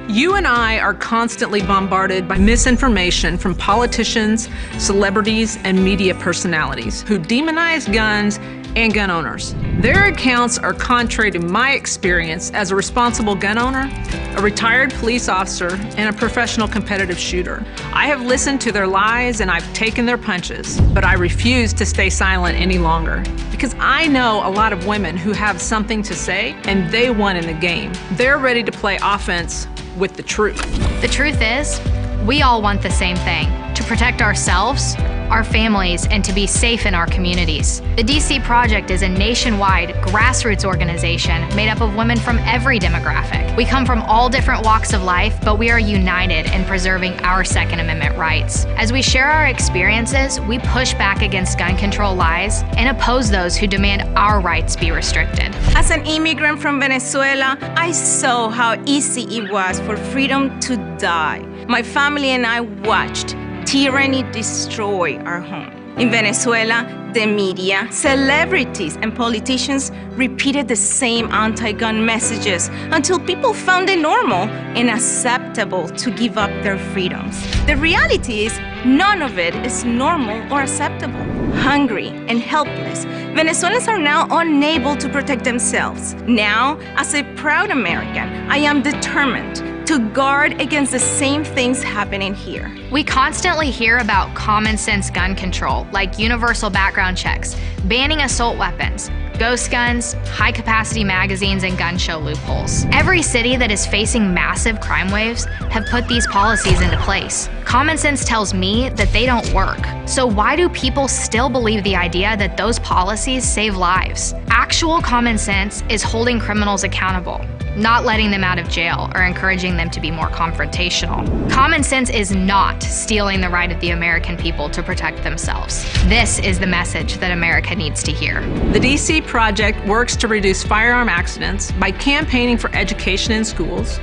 You and I are constantly bombarded by misinformation from politicians, celebrities, and media personalities who demonize guns and gun owners. Their accounts are contrary to my experience as a responsible gun owner, a retired police officer, and a professional competitive shooter. I have listened to their lies and I've taken their punches, but I refuse to stay silent any longer because I know a lot of women who have something to say and they won in the game. They're ready to play offense with the truth. The truth is, we all want the same thing: to protect ourselves, our families, and to be safe in our communities. The DC Project is a nationwide grassroots organization made up of women from every demographic. We come from all different walks of life, but we are united in preserving our Second Amendment rights. As we share our experiences, we push back against gun control lies and oppose those who demand our rights be restricted. As an immigrant from Venezuela, I saw how easy it was for freedom to die. My family and I watched tyranny destroy our home. In Venezuela, the media, celebrities, and politicians repeated the same anti-gun messages until people found it normal and acceptable to give up their freedoms. The reality is, none of it is normal or acceptable. Hungry and helpless, Venezuelans are now unable to protect themselves. Now, as a proud American, I am determined to guard against the same things happening here. We constantly hear about common sense gun control, like universal background checks, banning assault weapons, ghost guns, high-capacity magazines, and gun show loopholes. Every city that is facing massive crime waves have put these policies into place. Common sense tells me that they don't work. So why do people still believe the idea that those policies save lives? Actual common sense is holding criminals accountable, not letting them out of jail or encouraging them to be more confrontational. Common sense is not stealing the right of the American people to protect themselves. This is the message that America needs to hear. The DC Project works to reduce firearm accidents by campaigning for education in schools.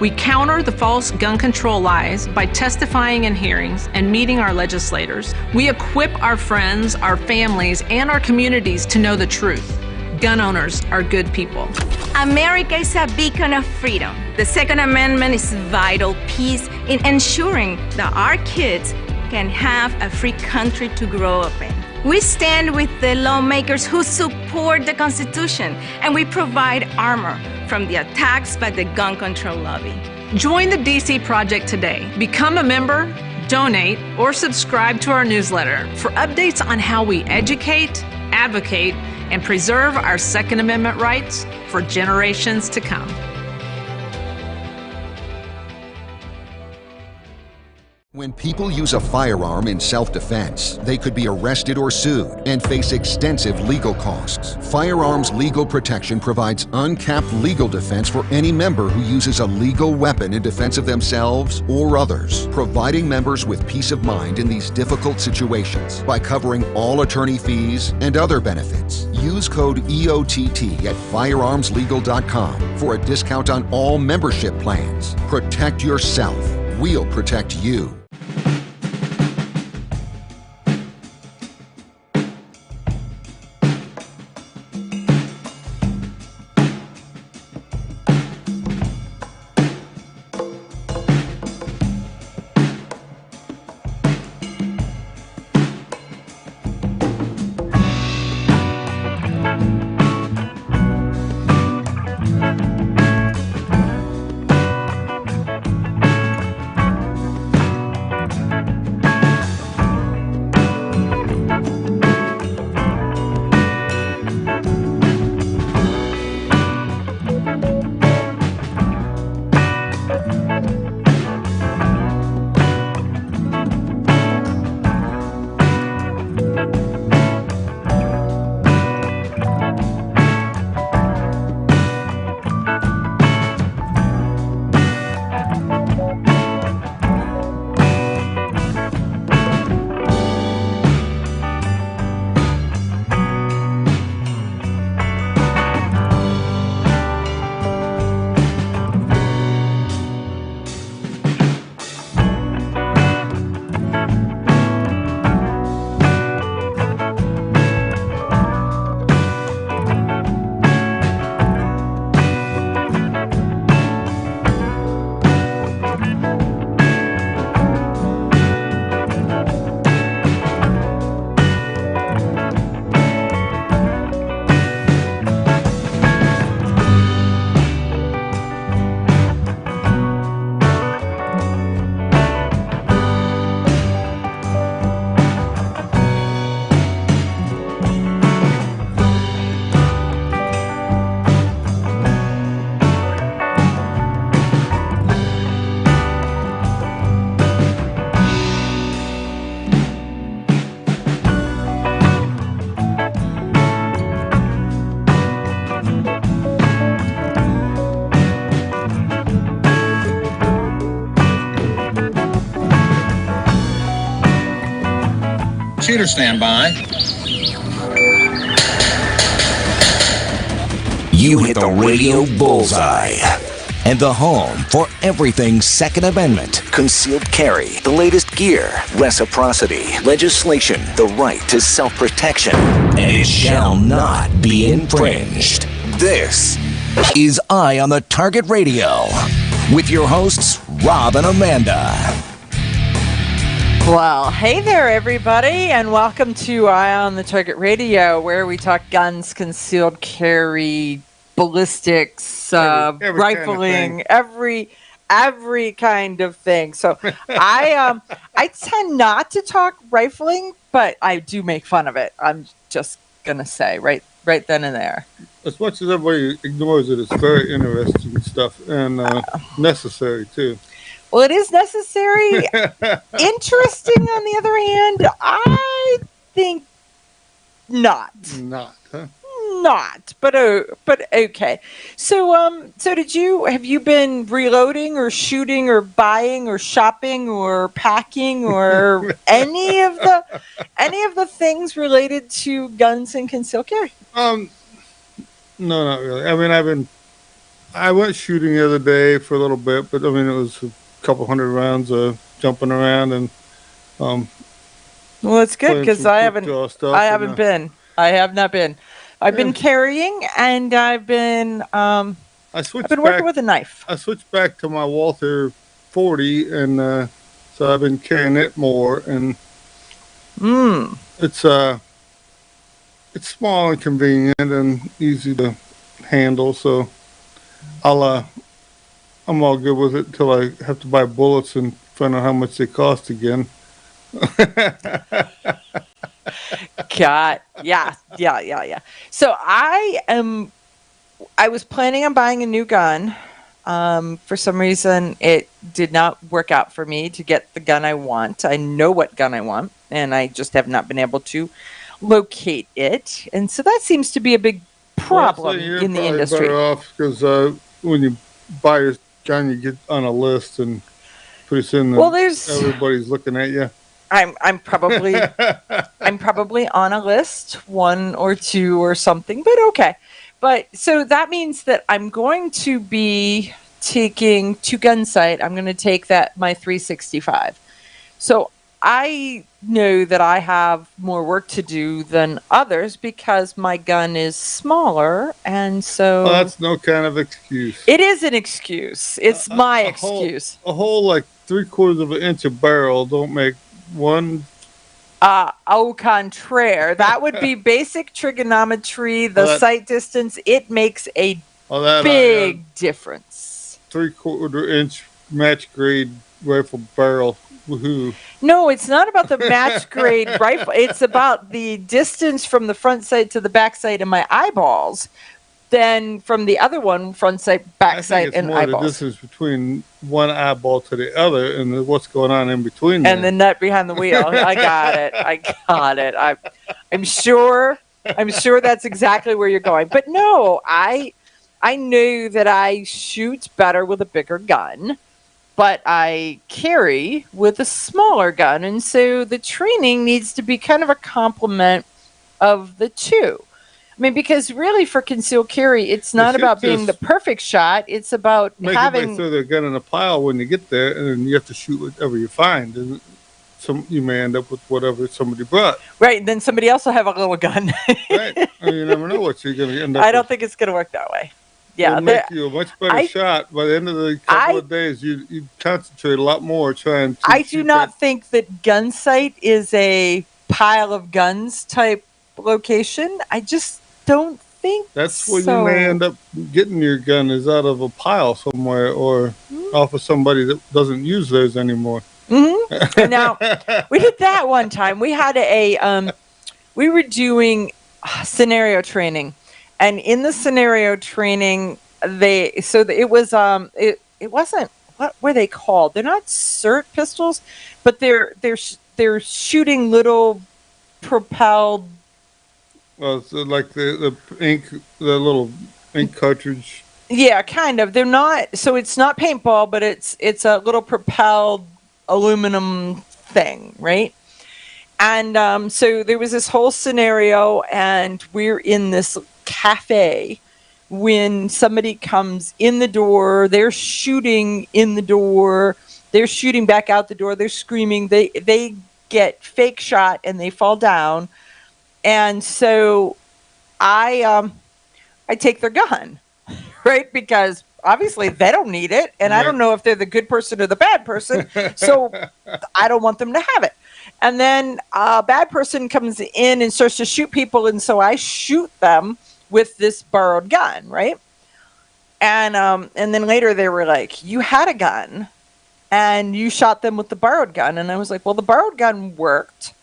We counter the false gun control lies by testifying in hearings and meeting our legislators. We equip our friends, our families, and our communities to know the truth. Gun owners are good people. America is a beacon of freedom. The Second Amendment is a vital piece in ensuring that our kids can have a free country to grow up in. We stand with the lawmakers who support the Constitution, and we provide armor from the attacks by the gun control lobby. Join the DC Project today. Become a member, donate, or subscribe to our newsletter for updates on how we educate, advocate, and preserve our Second Amendment rights for generations to come. When people use a firearm in self-defense, they could be arrested or sued and face extensive legal costs. Firearms Legal Protection provides uncapped legal defense for any member who uses a legal weapon in defense of themselves or others, providing members with peace of mind in these difficult situations by covering all attorney fees and other benefits. Use code EOTT at firearmslegal.com for a discount on all membership plans. Protect yourself. We'll protect you. Shooter standby. You hit the radio bullseye. And the home for everything Second Amendment, concealed carry, the latest gear, reciprocity, legislation, the right to self-protection, and it shall not be infringed. This is Eye on the Target Radio with your hosts, Rob and Amanda. Well, hey there, everybody, and welcome to Eye on the Target Radio, where we talk guns, concealed carry, ballistics, every rifling, kind of every kind of thing. So I tend not to talk rifling, but I do make fun of it. I'm just gonna say right then and there. As much as everybody ignores it, it's very interesting stuff and necessary too. Well, it is necessary. Interesting, on the other hand, I think not. Not, huh? Not, but okay. So have you been reloading or shooting or buying or shopping or packing or any of the things related to guns and concealed carry? No, not really. I mean, I went shooting the other day for a little bit, but I mean, it was a couple hundred rounds of jumping around and well, it's good because I have not been. I've been carrying, and I've been working with a knife. I switched back to my Walther 40, and so I've been carrying it more, and it's small and convenient and easy to handle. So I'm all good with it until I have to buy bullets and find out how much they cost again. Yeah. So I was planning on buying a new gun. For some reason, it did not work out for me to get the gun I want. I know what gun I want, and I just have not been able to locate it. And so that seems to be a big problem in the industry. Better off because when you buy your gun, you get on a list, and pretty soon everybody's looking at you. I'm probably on a list, one or two or something, but okay. But so that means that I'm going to be taking to Gunsight. I'm going to take my 365. So I know that I have more work to do than others because my gun is smaller, and so that's no kind of excuse. It is an excuse. It's my excuse. A whole like 3/4 of an inch of barrel don't make one. Au contraire. That would be basic trigonometry, the sight distance. It makes a big difference. 3/4 inch match grade rifle barrel. Woohoo. No, it's not about the match grade rifle. It's about the distance from the front sight to the back sight of my eyeballs. Then from the other one, front sight, back sight, and eyeballs. The distance between one eyeball to the other and what's going on in between there. And the nut behind the wheel. I got it. I'm sure that's exactly where you're going. But no, I know that I shoot better with a bigger gun, but I carry with a smaller gun. And so the training needs to be kind of a complement of the two. I mean, because really for concealed carry, it's not about being the perfect shot. It's about having... throw their gun in a pile when you get there, and then you have to shoot whatever you find. And you may end up with whatever somebody brought. Right, and then somebody else will have a little gun. Right. I mean, you never know what you're going to end up with. I don't think it's going to work that way. Yeah, it'll make you a much better shot. By the end of the couple of days, you concentrate a lot more trying to I do not think that Gunsight is a pile of guns type location. I just don't think that's where you may end up getting your gun is out of a pile somewhere or off of somebody that doesn't use theirs anymore. Mm-hmm. Now, we did that one time. We had we were doing scenario training, and in the scenario training, it wasn't, what were they called? They're not SIRT pistols, but they're shooting little propelled. Well, it's like the little ink cartridge. Yeah, kind of. They're not. So it's not paintball, but it's a little propelled aluminum thing, right? And so there was this whole scenario, and we're in this cafe when somebody comes in the door. They're shooting in the door. They're shooting back out the door. They're screaming. They get fake shot and they fall down. And so I take their gun, right? Because obviously they don't need it, and I don't know if they're the good person or the bad person, so I don't want them to have it. And then a bad person comes in and starts to shoot people, and so I shoot them with this borrowed gun, right? And then later they were like, "You had a gun, and you shot them with the borrowed gun." And I was like, "Well, the borrowed gun worked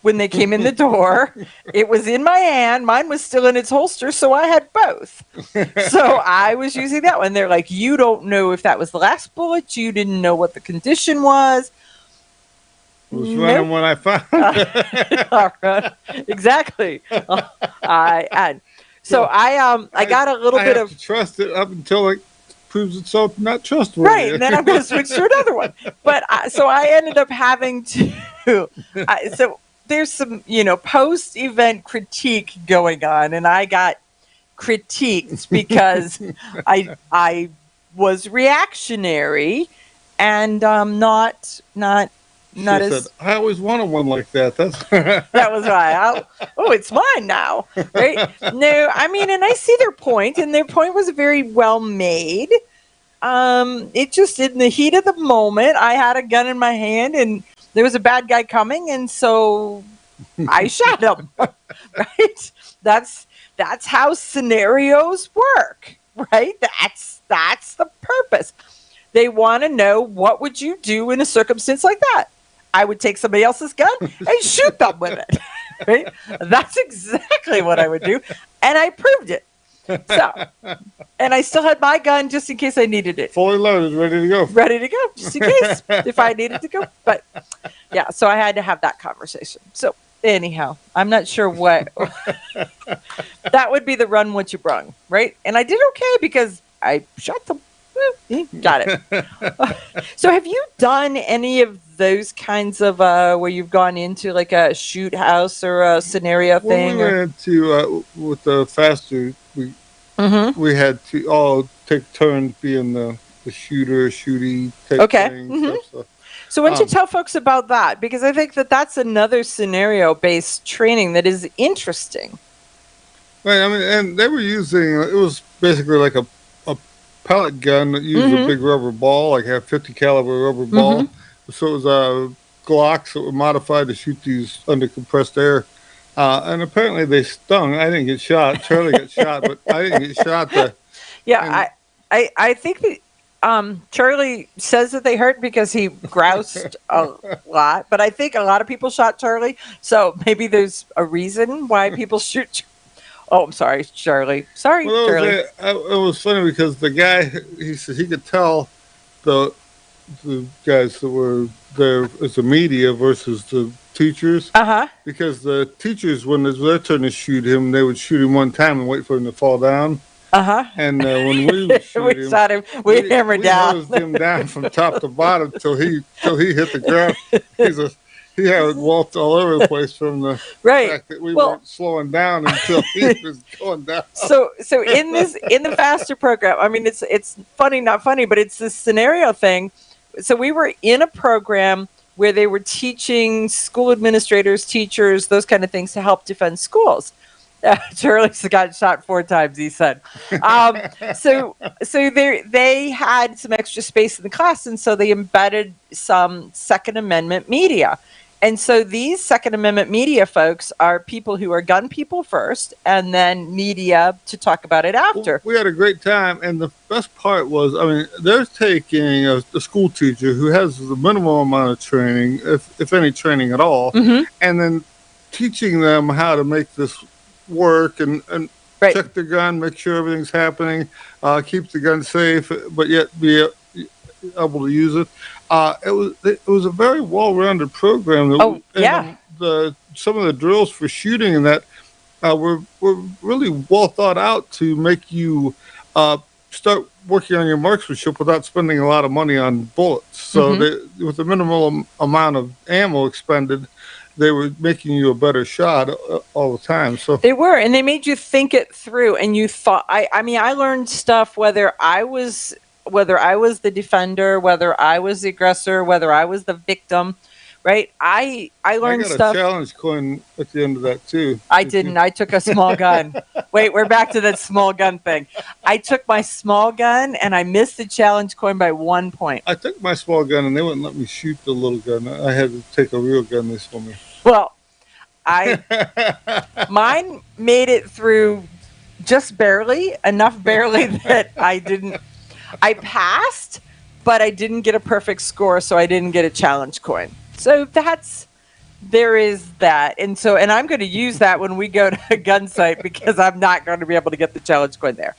when they came in the door. It was in my hand. Mine was still in its holster, so I had both. So I was using that one." They're like, "You don't know if that was the last bullet. You didn't know what the condition was." It was running when I found it. Exactly. I got a little bit of to trust it up until it proves itself not trustworthy. Right, and then I'm going to switch to another one. But so I ended up having to. So there's some, post-event critique going on, and I got critiqued because I was reactionary and not as. Said, I always wanted one like that. That's That was right. It's mine now, right? No, I mean, and I see their point, and their point was very well made. It just, in the heat of the moment, I had a gun in my hand, and there was a bad guy coming, and so I shot him. Right? That's how scenarios work, right? That's the purpose. They want to know, what would you do in a circumstance like that? I would take somebody else's gun and shoot them with it. Right? That's exactly what I would do, and I proved it. So, and I still had my gun just in case I needed it. Fully loaded, ready to go. Ready to go, just in case, if I needed to go. But yeah, so I had to have that conversation. So anyhow, I'm not sure what that would be, the run what you brung, right? And I did okay because I shot them. Got it. So have you done any of those kinds of where you've gone into like a shoot house or a scenario thing? When we went to with the faster, we had to all take turns being the shooter, shooty type thing. So why don't you tell folks about that? Because I think that's another scenario-based training that is interesting. Right. I mean, and they were using, it was basically like a pellet gun that used a big rubber ball, like a 50 caliber rubber ball. So it was Glocks that were modified to shoot these under compressed air. And apparently they stung. I didn't get shot. Charlie got shot, but I didn't get shot. I think that Charlie says that they hurt because he groused a lot, but I think a lot of people shot Charlie. So maybe there's a reason why people shoot. Oh, I'm sorry, Charlie. Sorry, Charlie. It was funny because the guy, he said he could tell the guys that were there as the media versus the teachers. Because the teachers, when it was their turn to shoot him, they would shoot him one time and wait for him to fall down. And when we would shoot him, shot him. We hammered down. We hosed him down from top to bottom till he hit the ground. He had walked all over the place from the fact that we weren't slowing down until he was going down. So in the faster program, I mean, it's funny, not funny, but it's this scenario thing. So we were in a program where they were teaching school administrators, teachers, those kind of things to help defend schools. Charlie's got shot 4 times, he said. So they had some extra space in the class, and so they embedded some Second Amendment media. And so these Second Amendment media folks are people who are gun people first, and then media to talk about it after. We had a great time, and the best part was, I mean, they're taking a school teacher who has the minimum amount of training, if any training at all, and then teaching them how to make this work and check their gun, make sure everything's happening, keep the gun safe, but yet be able to use it. It was a very well-rounded program. Some of the drills for shooting and that were really well thought out to make you start working on your marksmanship without spending a lot of money on bullets. So with the minimal amount of ammo expended, they were making you a better shot all the time. So They were, and they made you think it through. And you thought, I mean, I learned stuff whether I was the defender, whether I was the aggressor, whether I was the victim, right? I learned got stuff. a challenge coin at the end of that too. I didn't. I took a small gun. Wait, we're back to that small gun thing. I took my small gun and I missed the challenge coin by 1 point. I took my small gun and they wouldn't let me shoot the little gun. I had to take a real gun this for me. Well, mine made it through just barely, enough barely that I passed, but I didn't get a perfect score, so I didn't get a challenge coin. So there is that. And I'm going to use that when we go to a gun site because I'm not going to be able to get the challenge coin there.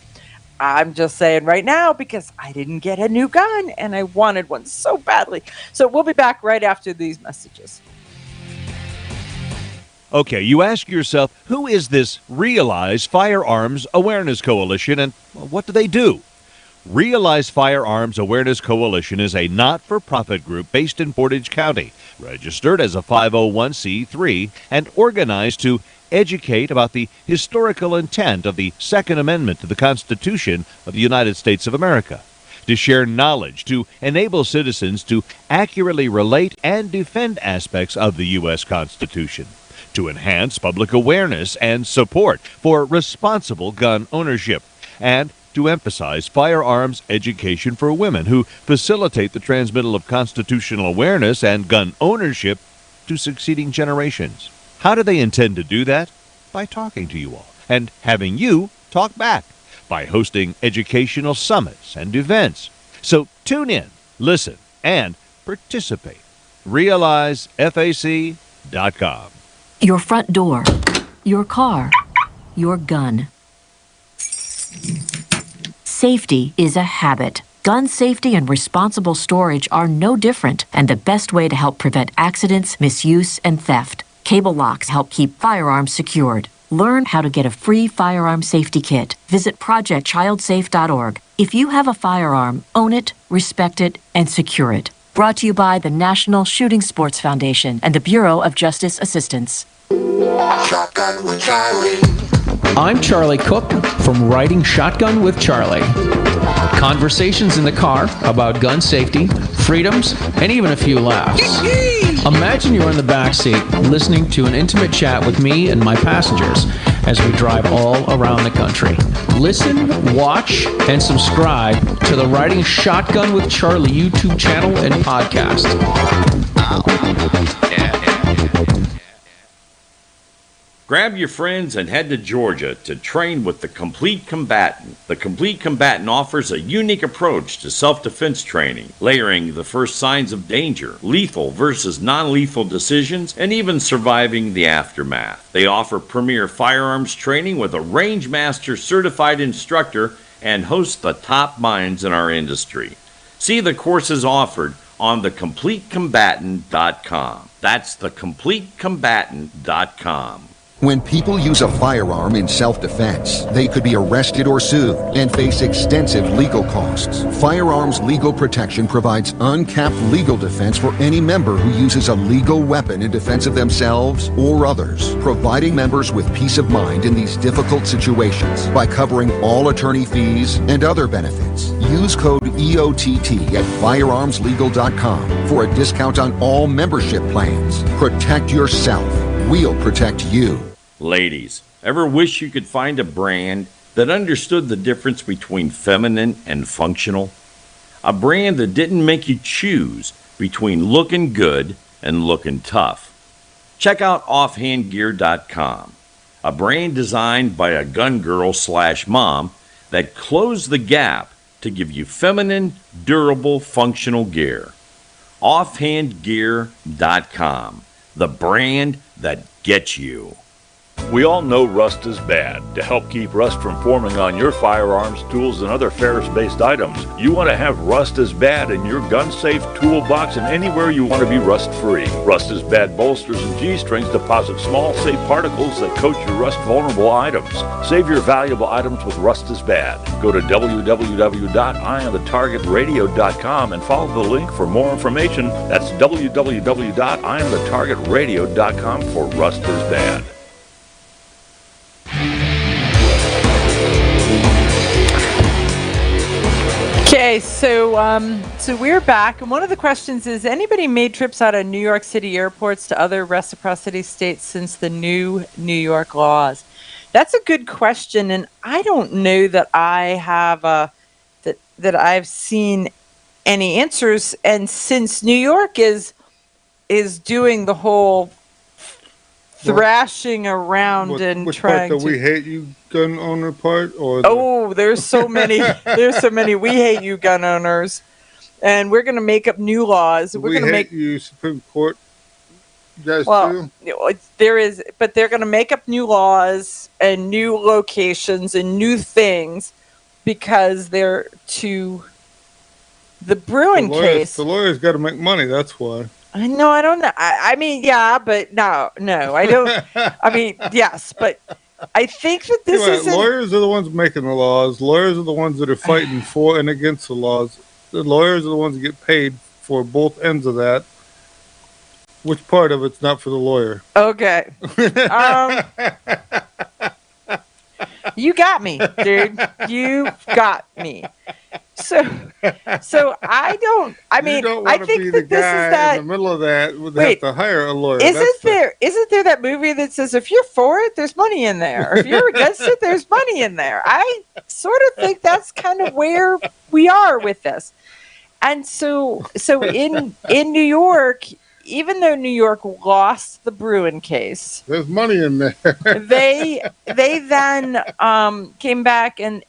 I'm just saying right now because I didn't get a new gun and I wanted one so badly. So we'll be back right after these messages. Okay, you ask yourself, who is this Realize Firearms Awareness Coalition and what do they do? Realize Firearms Awareness Coalition is a not-for-profit group based in Portage County, registered as a 501c3 and organized to educate about the historical intent of the Second Amendment to the Constitution of the United States of America, to share knowledge, to enable citizens to accurately relate and defend aspects of the U.S. Constitution, to enhance public awareness and support for responsible gun ownership, and to emphasize firearms education for women who facilitate the transmittal of constitutional awareness and gun ownership to succeeding generations. How do they intend to do that? By talking to you all and having you talk back, by hosting educational summits and events. So tune in, listen, and participate. RealizeFAC.com. Your front door, your car, your gun. Safety is a habit. Gun safety and responsible storage are no different, and the best way to help prevent accidents, misuse, and theft. Cable locks help keep firearms secured. Learn how to get a free firearm safety kit. Visit projectchildsafe.org. If you have a firearm, own it, respect it, and secure it. Brought to you by the National Shooting Sports Foundation and the Bureau of Justice Assistance. Shotgun with Charlie. I'm Charlie Cook from Writing Shotgun with Charlie. Conversations in the car about gun safety, freedoms, and even a few laughs. Imagine you're in the back seat listening to an intimate chat with me and my passengers as we drive all around the country. Listen, watch, and subscribe to the Writing Shotgun with Charlie YouTube channel and podcast. Grab your friends and head to Georgia to train with the Complete Combatant. The Complete Combatant offers a unique approach to self-defense training, layering the first signs of danger, lethal versus non-lethal decisions, and even surviving the aftermath. They offer premier firearms training with a Range Master certified instructor and host the top minds in our industry. See the courses offered on thecompletecombatant.com. That's thecompletecombatant.com. When people use a firearm in self-defense, they could be arrested or sued and face extensive legal costs. Firearms Legal Protection provides uncapped legal defense for any member who uses a legal weapon in defense of themselves or others, providing members with peace of mind in these difficult situations by covering all attorney fees and other benefits. Use code EOTT at firearmslegal.com for a discount on all membership plans. Protect yourself. We'll protect you. Ladies, ever wish you could find a brand that understood the difference between feminine and functional? A brand that didn't make you choose between looking good and looking tough. Check out offhandgear.com, a brand designed by a gun girl / mom that closed the gap to give you feminine, durable, functional gear. Offhandgear.com, the brand that gets you. We all know rust is bad. To help keep rust from forming on your firearms, tools, and other ferrous-based items, you want to have Rust is Bad in your gun-safe toolbox and anywhere you want to be rust-free. Rust is Bad bolsters and G-strings deposit small, safe particles that coat your rust-vulnerable items. Save your valuable items with Rust is Bad. Go to www.eyeonthetargetradio.com and follow the link for more information. That's www.eyeonthetargetradio.com for Rust is Bad. Okay, so we're back, and one of the questions is: anybody made trips out of New York City airports to other reciprocity states since the new New York laws? That's a good question, and I don't know that I have that I've seen any answers. And since New York is doing the whole thrashing around and which trying part, the to "we hate you" gun owner part, or there's so many "we hate you" gun owners, and we're going to make up new laws. We're going to make you Supreme Court guys too. There is, but they're going to make up new laws and new locations and new things because they're to the Bruin case. The lawyers got to make money. That's why. I know. I don't know. I mean, yeah, but no, I don't. I mean, yes, but I think that this is lawyers are the ones making the laws. Lawyers are the ones that are fighting for and against the laws. The lawyers are the ones that get paid for both ends of that. Which part of it's not for the lawyer? Okay. You got me, dude. You got me. So I don't. I mean, don't I want to think be that the this guy is that. in the middle of that. Would Wait, have to hire a lawyer. Isn't there that movie that says if you're for it, there's money in there. If you're against it, there's money in there. I sort of think that's kind of where we are with this. And so in New York, even though New York lost the Bruin case, there's money in there. they then came back and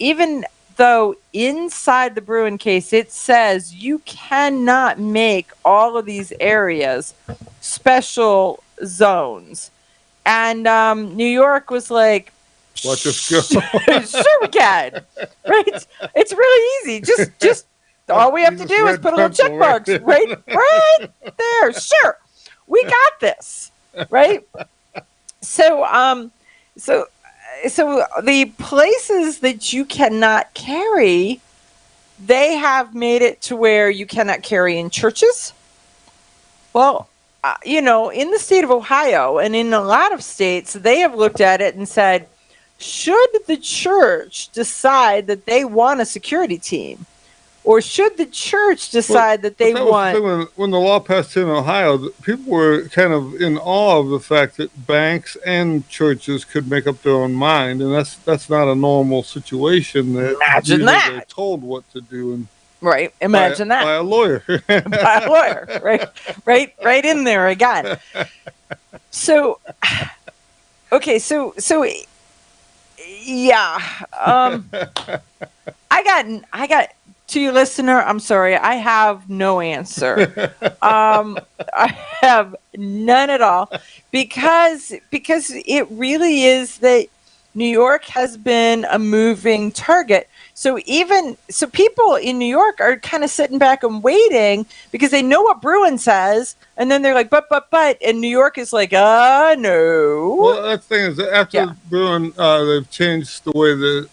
even though inside the Bruin case it says you cannot make all of these areas special zones, and New York was like, "Watch us go." Sure we can, right? It's really easy. Just all we have to do is put a little check marks right there. Sure, we got this, right? So the places that you cannot carry, they have made it to where you cannot carry in churches. Well, in the state of Ohio and in a lot of states, they have looked at it and said, should the church decide that they want a security team? Or should the church decide that they want... When the law passed in Ohio, people were kind of in awe of the fact that banks and churches could make up their own mind, and that's not a normal situation. Imagine that. They're told what to do. And right, imagine that. By a lawyer. By a lawyer, right in there again. So, okay, so yeah. I got... To you, listener, I'm sorry, I have no answer. I have none at all because it really is that New York has been a moving target. So people in New York are kind of sitting back and waiting because they know what Bruin says, and then they're like, but, and New York is like, no. Well, that's the thing is that after Bruin, they've changed the way the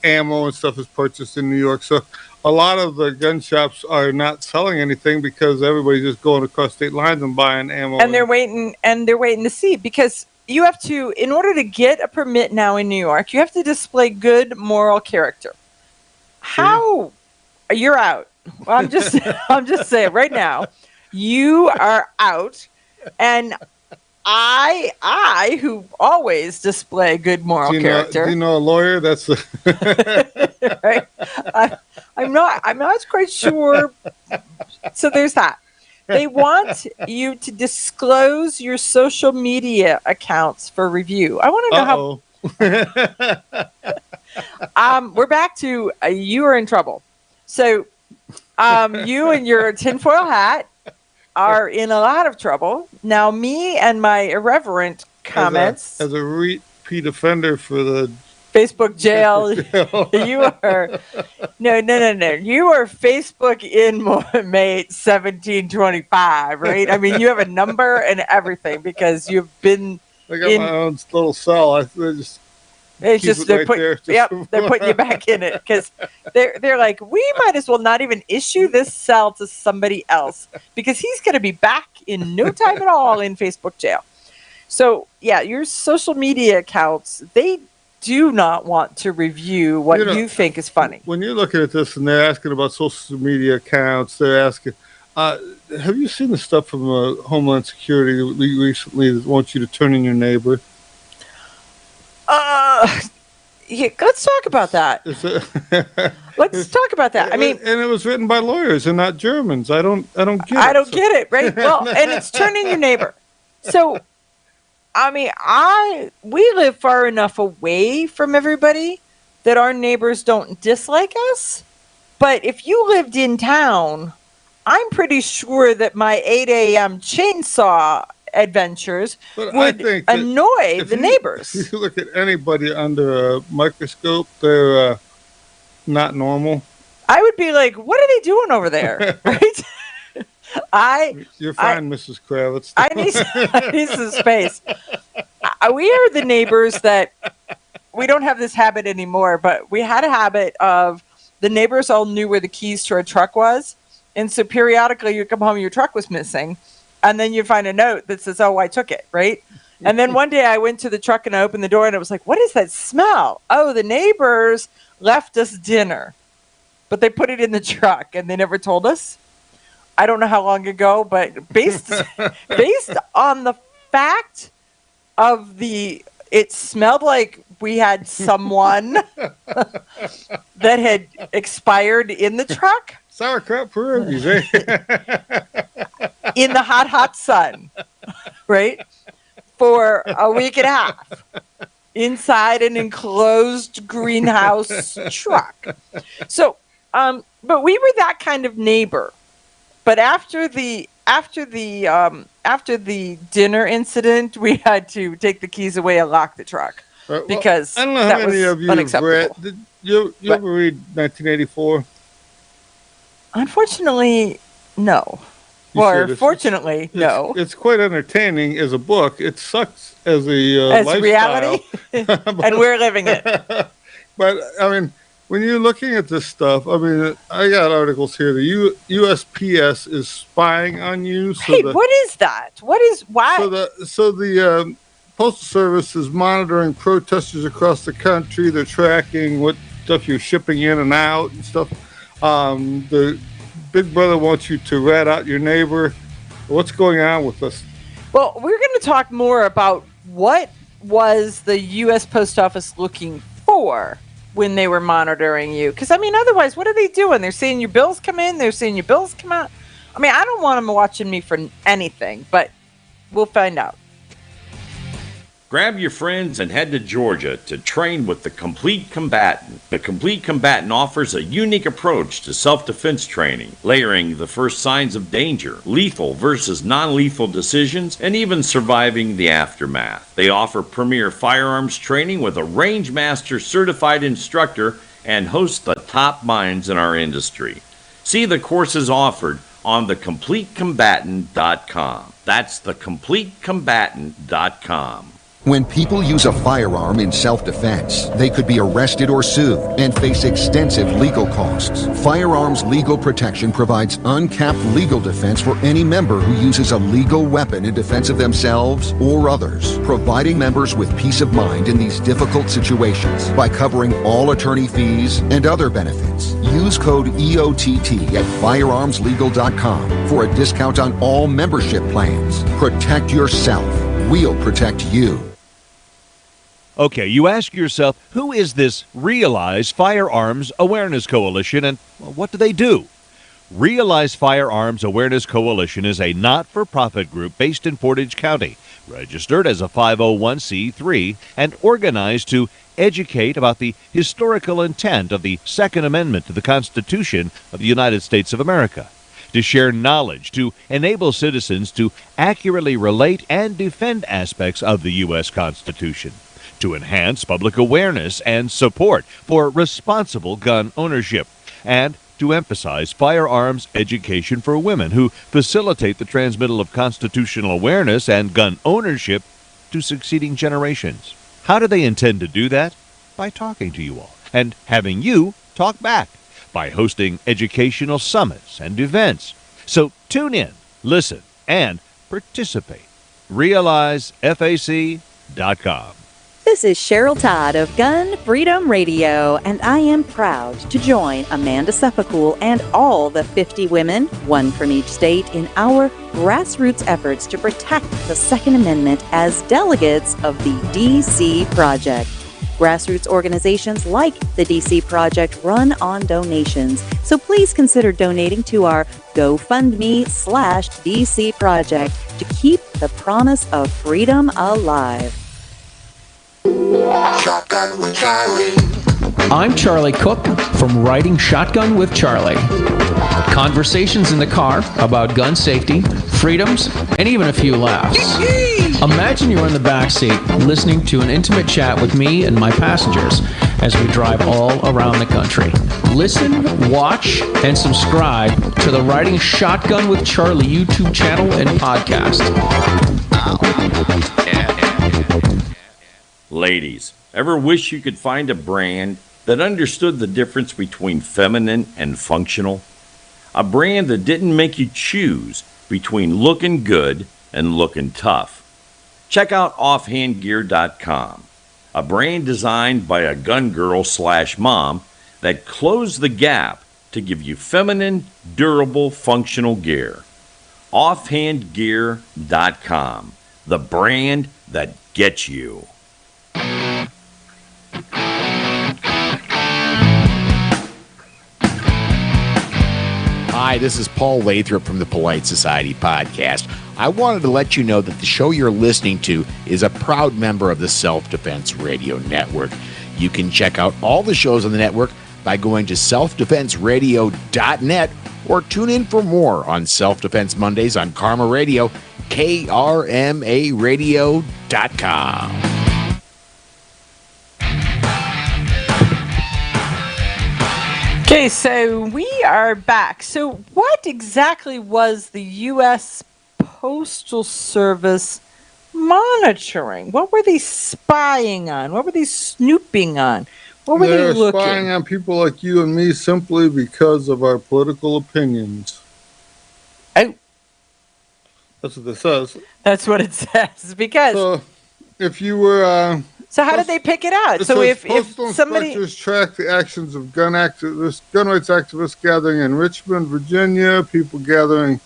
ammo and stuff is purchased in New York. So a lot of the gun shops are not selling anything because everybody's just going across state lines and buying ammo. And they're waiting to see, because you have to, in order to get a permit now in New York, you have to display good moral character. How? You're out. Well, I'm just saying right now, you are out. And I who always display good moral character. Do you know a lawyer? That's right. I'm not quite sure. So there's that. They want you to disclose your social media accounts for review. I want to know how. We're back to you are in trouble. So you and your tinfoil hat are in a lot of trouble. Now, me and my irreverent comments. As a repeat offender for the Facebook jail. You are no. You are Facebook inmate 1725, right? I mean, you have a number and everything because you've been. I got my own little cell. They're putting you back in it because they're like, we might as well not even issue this cell to somebody else because he's going to be back in no time at all in Facebook jail. So yeah, your social media accounts, they do not want to review what you think is funny. When you're looking at this and they're asking about social media accounts, they're asking, have you seen the stuff from Homeland Security recently that wants you to turn in your neighbor? Yeah, let's talk about that. Let's talk about that. I mean, and it was written by lawyers and not Germans. I don't get it. I don't get it, right? Well, and it's turn in your neighbor. So, I mean, we live far enough away from everybody that our neighbors don't dislike us. But if you lived in town, I'm pretty sure that my 8 a.m. chainsaw adventures would annoy the neighbors. If you look at anybody under a microscope, they're not normal. I would be like, what are they doing over there? Right? You're fine, Mrs. Kravitz. I need some space. We are the neighbors that we don't have this habit anymore, but we had a habit of the neighbors all knew where the keys to our truck was. And so periodically you come home and your truck was missing. And then you find a note that says, oh, I took it, right? And then one day I went to the truck and I opened the door and I was like, what is that smell? Oh, the neighbors left us dinner, but they put it in the truck and they never told us. I don't know how long ago, but based on the fact of it smelled like we had someone that had expired in the truck. Sauerkraut pierogies, eh? In the hot sun, right? For a week and a half inside an enclosed greenhouse truck. So, but we were that kind of neighbor. But after the dinner incident, we had to take the keys away and lock the truck because I don't know how many of you have read. Did you ever read 1984? Unfortunately, no. Fortunately, no. It's quite entertaining as a book. It sucks as a lifestyle. Reality, and we're living it. But I mean, when you're looking at this stuff, I mean, I got articles here. The USPS is spying on you. What is that? Why? So the Postal Service is monitoring protesters across the country. They're tracking what stuff you're shipping in and out and stuff. The Big Brother wants you to rat out your neighbor. What's going on with this? Well, we're going to talk more about what was the U.S. Post Office looking for when they were monitoring you. Because, I mean, otherwise, what are they doing? They're seeing your bills come in. They're seeing your bills come out. I mean, I don't want them watching me for anything, but we'll find out. Grab your friends and head to Georgia to train with the Complete Combatant. The Complete Combatant offers a unique approach to self-defense training, layering the first signs of danger, lethal versus non-lethal decisions, and even surviving the aftermath. They offer premier firearms training with a range master certified instructor and host the top minds in our industry. See the courses offered on thecompletecombatant.com. That's thecompletecombatant.com. When people use a firearm in self-defense, they could be arrested or sued and face extensive legal costs. Firearms Legal Protection provides uncapped legal defense for any member who uses a legal weapon in defense of themselves or others, providing members with peace of mind in these difficult situations by covering all attorney fees and other benefits. Use code EOTT at firearmslegal.com for a discount on all membership plans. Protect yourself. We'll protect you. Okay, you ask yourself, who is this Realize Firearms Awareness Coalition and what do they do? Realize Firearms Awareness Coalition is a not-for-profit group based in Portage County, registered as a 501c3 and organized to educate about the historical intent of the Second Amendment to the Constitution of the United States of America. to share knowledge, to enable citizens to accurately relate and defend aspects of the U.S. Constitution, to enhance public awareness and support for responsible gun ownership, and to emphasize firearms education for women who facilitate the transmittal of constitutional awareness and gun ownership to succeeding generations. How do they intend to do that? By talking to you all and having you talk back, by hosting educational summits and events. So tune in, listen, and participate. RealizeFAC.com. This is Cheryl Todd of Gun Freedom Radio, and I am proud to join Amanda Suffolcool and all the 50 women, one from each state, in our grassroots efforts to protect the Second Amendment as delegates of the DC Project. Grassroots organizations like the DC Project run on donations, so please consider donating to our GoFundMe/DC Project to keep the promise of freedom alive. Shotgun with Charlie. I'm Charlie Cook from Writing Shotgun with Charlie. Conversations in the car about gun safety, freedoms, and even a few laughs. Imagine you're in the back seat listening to an intimate chat with me and my passengers as we drive all around the country. Listen, watch, and subscribe to the Writing Shotgun with Charlie YouTube channel and podcast. Ladies, ever wish you could find a brand that understood the difference between feminine and functional? A brand that didn't make you choose between looking good and looking tough. Check out offhandgear.com, a brand designed by a gun girl/mom that closed the gap to give you feminine, durable, functional gear. Offhandgear.com, the brand that gets you. Hi, this is Paul Lathrop from the Polite Society podcast. I wanted to let you know that the show you're listening to is a proud member of the Self-Defense Radio Network. You can check out all the shows on the network by going to selfdefenseradio.net or tune in for more on Self-Defense Mondays on Karma Radio, krmaradio.com. Okay, so we are back. So what exactly was the U.S. Postal Service monitoring? What were they spying on? What were they snooping on? What were they looking? They're spying on people like you and me simply because of our political opinions. Oh. That's what it says. That's what it says. Because... So, if you were... So how did they pick it out? So if somebody inspectors track the actions of gun rights activists gathering in Richmond, Virginia, people gathering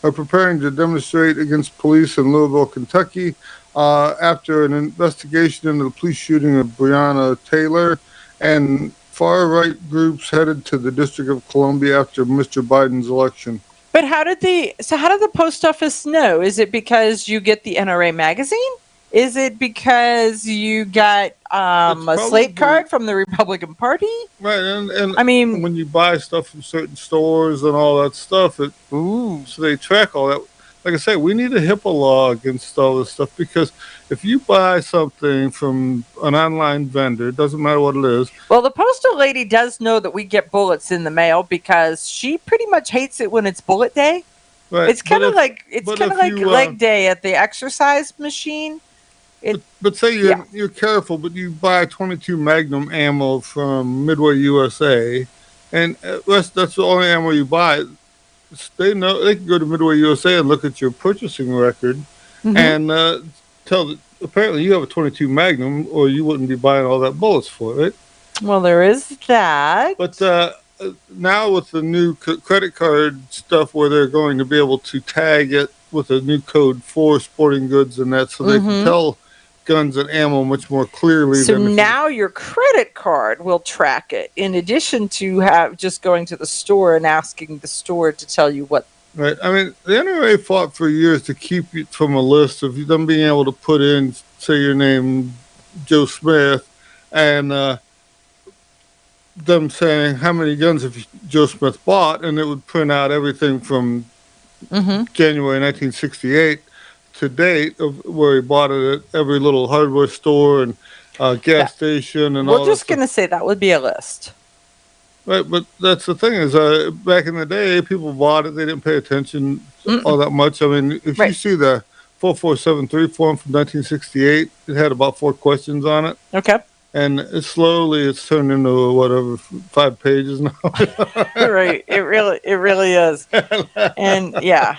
are preparing to demonstrate against police in Louisville, Kentucky, after an investigation into the police shooting of Breonna Taylor, and far-right groups headed to the District of Columbia after Mr. Biden's election. But how did the post office know? Is it because you get the NRA magazine? Is it because you got a slate card from the Republican Party? Right, and I mean, when you buy stuff from certain stores and all that stuff, so they track all that. Like I say, we need a HIPAA law against all this stuff, because if you buy something from an online vendor, it doesn't matter what it is. Well, the postal lady does know that we get bullets in the mail, because she pretty much hates it when it's bullet day. Right. It's kind of like leg day at the exercise machine. But say you're careful, but you buy 22 Magnum ammo from Midway USA, and that's the only ammo you buy. They know they can go to Midway USA and look at your purchasing record, and tell that apparently you have a 22 Magnum, or you wouldn't be buying all that bullets for it. Well, there is that. But now with the new credit card stuff, where they're going to be able to tag it with a new code for sporting goods and that, so they can tell guns and ammo much more clearly. So now your credit card will track it, in addition to just going to the store and asking the store to tell you what. Right. I mean, the NRA fought for years to keep you from a list of them being able to put in, say, your name, Joe Smith, and them saying how many guns have Joe Smith bought, and it would print out everything from January 1968 to date of where he bought it at every little hardware store and gas station and all. We're just going to say that would be a list. Right, but that's the thing is, back in the day, people bought it. They didn't pay attention all that much. I mean, if you see the 4473 form from 1968, it had about 4 questions on it. Okay. And it's turned into whatever 5 pages now. Right. It really is. And yeah.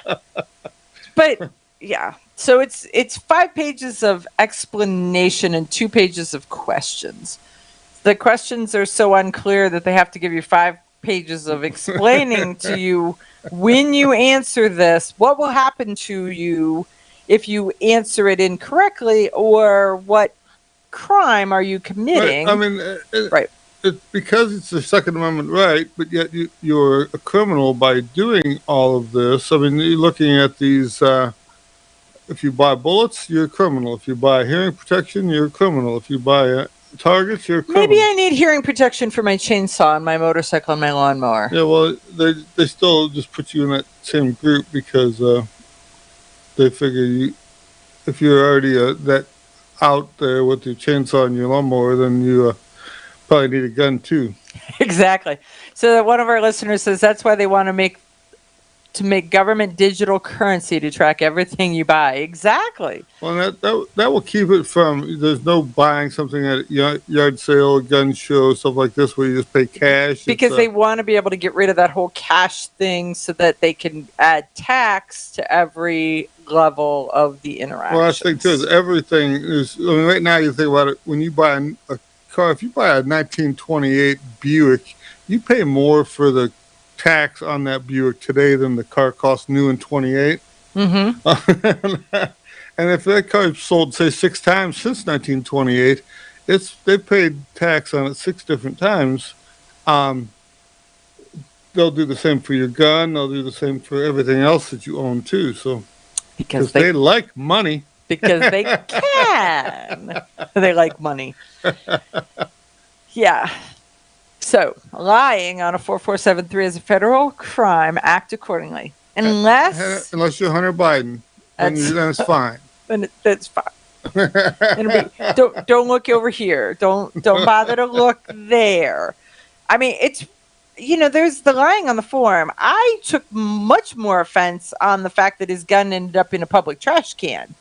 But yeah. So it's 5 pages of explanation and 2 pages of questions. The questions are so unclear that they have to give you 5 pages of explaining to you when you answer this, what will happen to you if you answer it incorrectly, or what crime are you committing? Right. I mean, it's because it's a Second Amendment right, but yet you're a criminal by doing all of this. I mean, you're looking at these. If you buy bullets, you're a criminal. If you buy hearing protection, you're a criminal. If you buy targets, you're a criminal. Maybe I need hearing protection for my chainsaw and my motorcycle and my lawnmower. Yeah, well, they still just put you in that same group because they figure if you're already that out there with your chainsaw and your lawnmower, then you probably need a gun too. Exactly. So one of our listeners says that's why they want to make government digital currency to track everything you buy. Exactly. Well, that will keep it from, there's no buying something at yard sale, gun show, stuff like this where you just pay cash. Because they want to be able to get rid of that whole cash thing so that they can add tax to every level of the interaction. Well, I think too is everything is, I mean, right now you think about it, when you buy a car, if you buy a 1928 Buick, you pay more for the tax on that Buick today than the car cost new in 28. Mm-hmm. And if that car sold, say, 6 times since 1928, they paid tax on it 6 different times. They'll do the same for your gun. They'll do the same for everything else that you own too. So because they like money. Because they can. They like money. Yeah. So, lying on a 4473 is a federal crime. Act accordingly. Unless you're Hunter Biden, then it's fine. Then that's fine. Don't look over here. Don't bother to look there. I mean, it's, there's the lying on the form. I took much more offense on the fact that his gun ended up in a public trash can.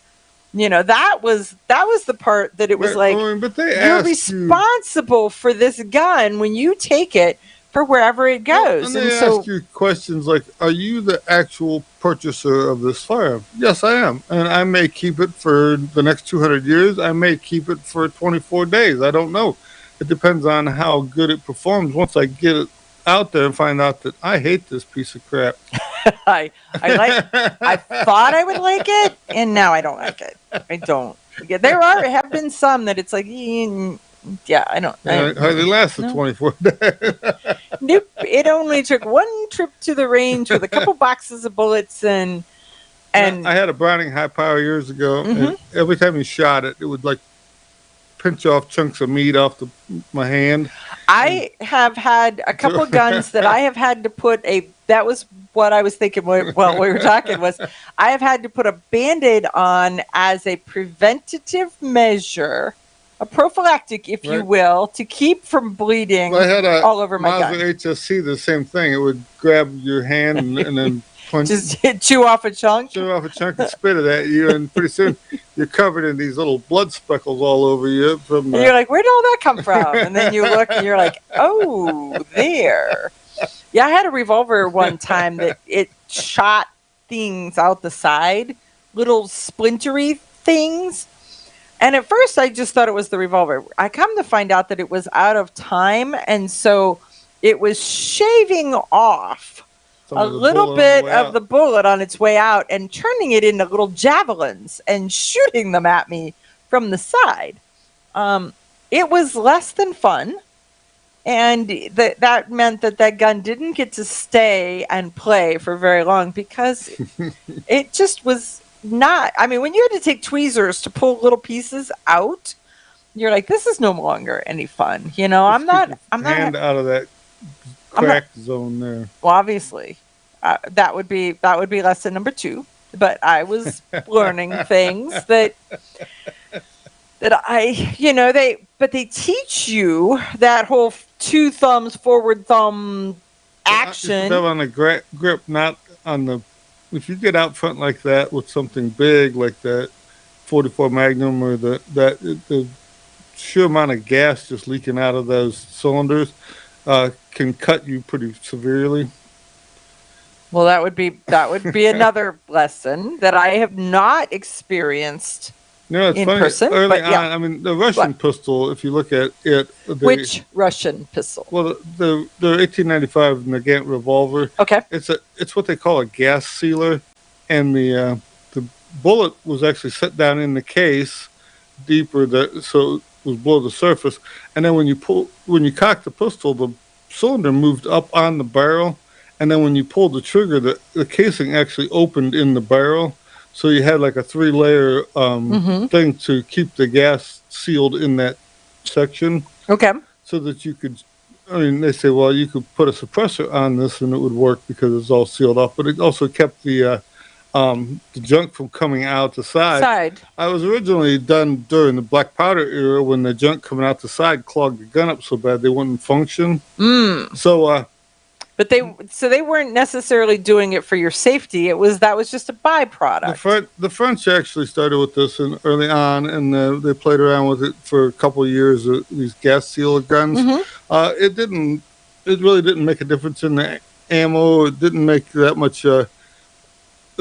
That was the part that it was but you're responsible for this gun when you take it for wherever it goes. And they ask you questions like, are you the actual purchaser of this firearm? Yes, I am. And I may keep it for the next 200 years. I may keep it for 24 days. I don't know. It depends on how good it performs once I get it out there and find out that I hate this piece of crap. I thought I would like it, and now I don't like it. I don't. Yeah, there have been some that it's like, yeah, I don't. It hardly lasted 24 days. Nope. It only took 1 trip to the range with a couple boxes of bullets and. I had a Browning high power years ago, and every time you shot it, it would pinch off chunks of meat off my hand. I have had a couple of guns that I have had to put that was what I was thinking while we were talking was I have had to put a Band-Aid on as a preventative measure, a prophylactic, if you will, to keep from bleeding all over my gun. Mazda HSC, the same thing. It would grab your hand and then punch. Just chew off a chunk? Chew off a chunk and spit it at you, and pretty soon you're covered in these little blood speckles all over you. And you're like, where did all that come from? And then you look and you're like, oh, there. Yeah, I had a revolver one time that it shot things out the side, little splintery things. And at first I just thought it was the revolver. I come to find out that it was out of time, and so it was shaving off a little bit of the bullet on its way out and turning it into little javelins and shooting them at me from the side. It was less than fun. And that meant that gun didn't get to stay and play for very long because it just was not. I mean, when you had to take tweezers to pull little pieces out, you're like, this is no longer any fun. You know, I'm not Hand out of that crack zone there. Well, obviously, that would be lesson number 2. But I was learning things that I, you know, they teach you that whole 2 thumbs forward thumb action. On the grip, not on the. If you get out front like that with something big like that 44 Magnum or the sheer amount of gas just leaking out of those cylinders can cut you pretty severely. Well, that would be another lesson that I have not experienced it's in funny. person. Early but, yeah. on, I mean, the Russian pistol, if you look at it. Which Russian pistol? Well, the 1895 Nagant revolver. Okay. It's what they call a gas sealer, and the bullet was actually set down in the case deeper, so it was below the surface. And then when you cocked the pistol, the cylinder moved up on the barrel. And then when you pulled the trigger, the casing actually opened in the barrel. So you had like a 3-layer thing to keep the gas sealed in that section. Okay. So that you could, I mean, they say, well, you could put a suppressor on this and it would work because it's all sealed off. But it also kept the junk from coming out the side. I was originally done during the black powder era when the junk coming out the side clogged the gun up so bad they wouldn't function. So, but they weren't necessarily doing it for your safety. That was just a byproduct. The French actually started with this early on, and they played around with it for a couple of years. These gas seal guns. It really didn't make a difference in the ammo. It didn't make that much. It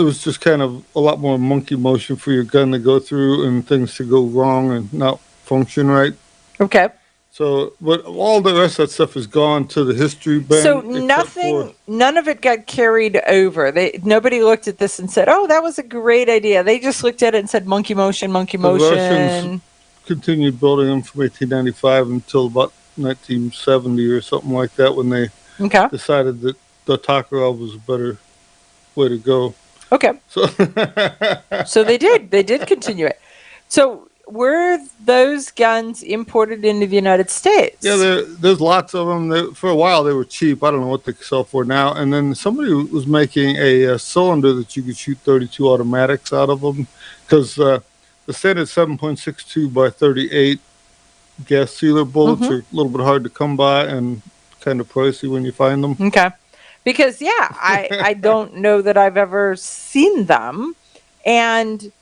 was just kind of a lot more monkey motion for your gun to go through and things to go wrong and not function right. Okay. So, but all the rest of that stuff is gone to the history bin. So none of it got carried over. Nobody looked at this and said, "Oh, that was a great idea." They just looked at it and said, "Monkey motion, monkey motion." The Russians continued building them from 1895 until about 1970 or something like that, when they decided that the Tokarov was a better way to go. Okay. So they did continue it. So were those guns imported into the United States? Yeah, there's lots of them. For a while, they were cheap. I don't know what they sell for now. And then somebody was making a cylinder that you could shoot 32 automatics out of them, because the standard 7.62 by 38 gas sealer bullets are a little bit hard to come by and kind of pricey when you find them. Okay. Because, I don't know that I've ever seen them. And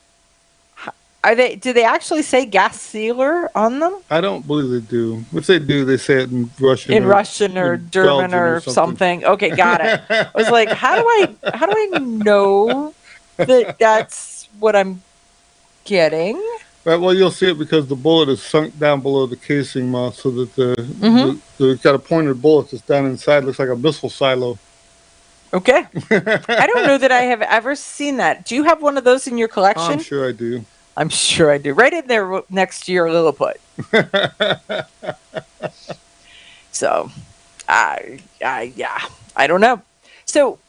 do they actually say gas sealer on them? I don't believe they do. If they do, they say it in Russian. In Russian or German or something. Okay, got it. I was like, how do I know that that's what I'm getting? Right, well, you'll see it because the bullet is sunk down below the casing mouth, so that it's got a pointed bullet that's down inside. Looks like a missile silo. Okay. I don't know that I have ever seen that. Do you have one of those in your collection? I'm sure I do. I'm sure I do. Right in there next to your Lilliput. So, I don't know. So,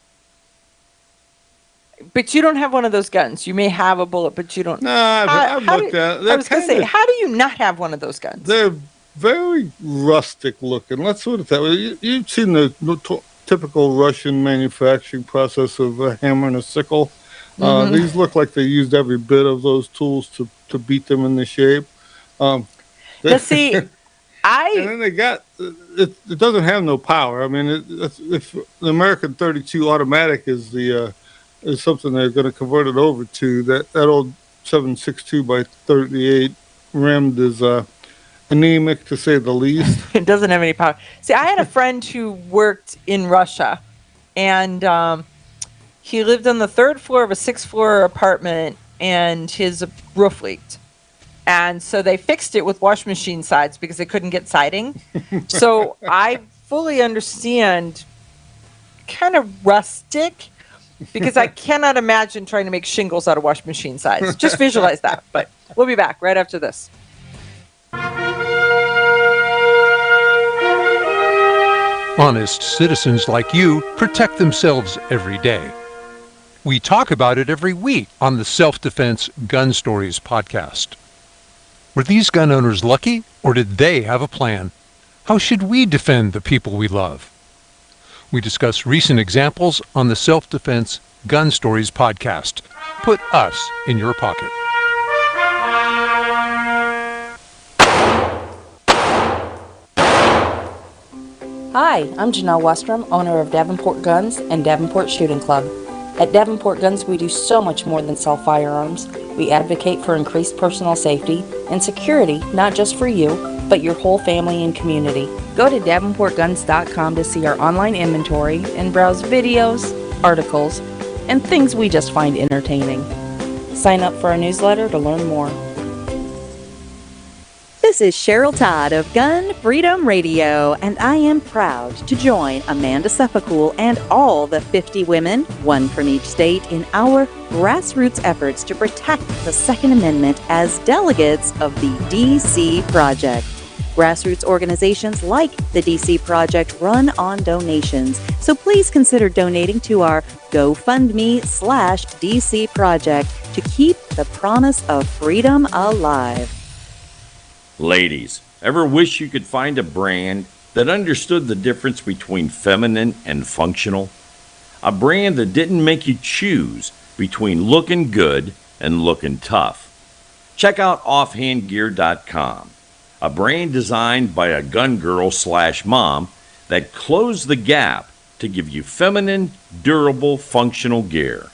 but you don't have one of those guns. You may have a bullet, but you don't. No, I've looked at it. I was going to say, how do you not have one of those guns? They're very rustic looking. Let's put it that way. You've seen the typical Russian manufacturing process of a hammer and a sickle. These look like they used every bit of those tools to beat them into shape. Now, see, and then they got it doesn't have no power. I mean, if the American 32 automatic is something they're going to convert it over to, that old 7.62 by 38 rimmed is anemic, to say the least. It doesn't have any power. See, I had a friend who worked in Russia, and he lived on the 3rd floor of a 6th-floor apartment, and his roof leaked. And so they fixed it with washing machine sides because they couldn't get siding. So I fully understand kind of rustic, because I cannot imagine trying to make shingles out of washing machine sides. Just visualize that. But we'll be back right after this. Honest citizens like you protect themselves every day. We talk about it every week on the Self-Defense Gun Stories podcast. Were these gun owners lucky, or did they have a plan? How should we defend the people we love? We discuss recent examples on the Self-Defense Gun Stories podcast. Put us in your pocket. Hi, I'm Janelle Westrom, owner of Davenport Guns and Davenport Shooting Club. At Davenport Guns, we do so much more than sell firearms. We advocate for increased personal safety and security, not just for you, but your whole family and community. Go to davenportguns.com to see our online inventory and browse videos, articles, and things we just find entertaining. Sign up for our newsletter to learn more. This is Cheryl Todd of Gun Freedom Radio, and I am proud to join Amanda Seppacool and all the 50 women, one from each state, in our grassroots efforts to protect the Second Amendment as delegates of the DC Project. Grassroots organizations like the DC Project run on donations, so please consider donating to our GoFundMe/DC Project to keep the promise of freedom alive. Ladies, ever wish you could find a brand that understood the difference between feminine and functional? A brand that didn't make you choose between looking good and looking tough. Check out offhandgear.com, a brand designed by a gun girl/mom that closed the gap to give you feminine, durable, functional gear.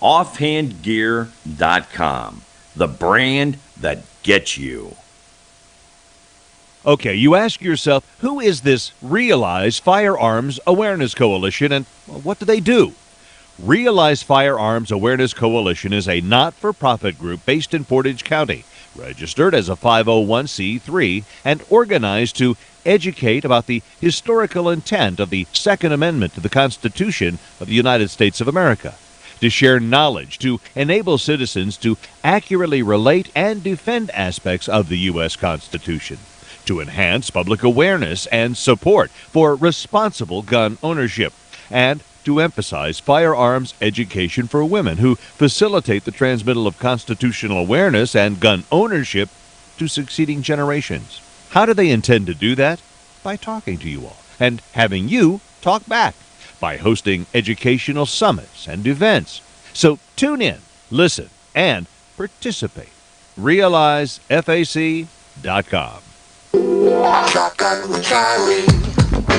Offhandgear.com, the brand that gets you. Okay, you ask yourself, who is this Realize Firearms Awareness Coalition, and what do they do? Realize Firearms Awareness Coalition is a not-for-profit group based in Portage County, registered as a 501c3, and organized to educate about the historical intent of the Second Amendment to the Constitution of the United States of America, to share knowledge, to enable citizens to accurately relate and defend aspects of the U.S. Constitution, to enhance public awareness and support for responsible gun ownership, and to emphasize firearms education for women who facilitate the transmittal of constitutional awareness and gun ownership to succeeding generations. How do they intend to do that? By talking to you all and having you talk back, by hosting educational summits and events. So tune in, listen, and participate. RealizeFAC.com. Shotgun with Charlie.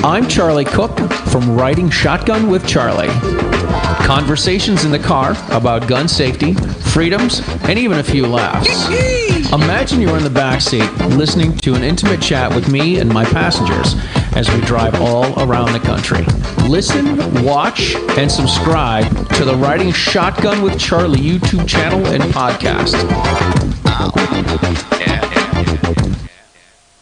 I'm Charlie Cook from Writing Shotgun with Charlie. Conversations in the car about gun safety, freedoms, and even a few laughs. Imagine you're in the back seat listening to an intimate chat with me and my passengers as we drive all around the country. Listen, watch, and subscribe to the Writing Shotgun with Charlie YouTube channel and podcast.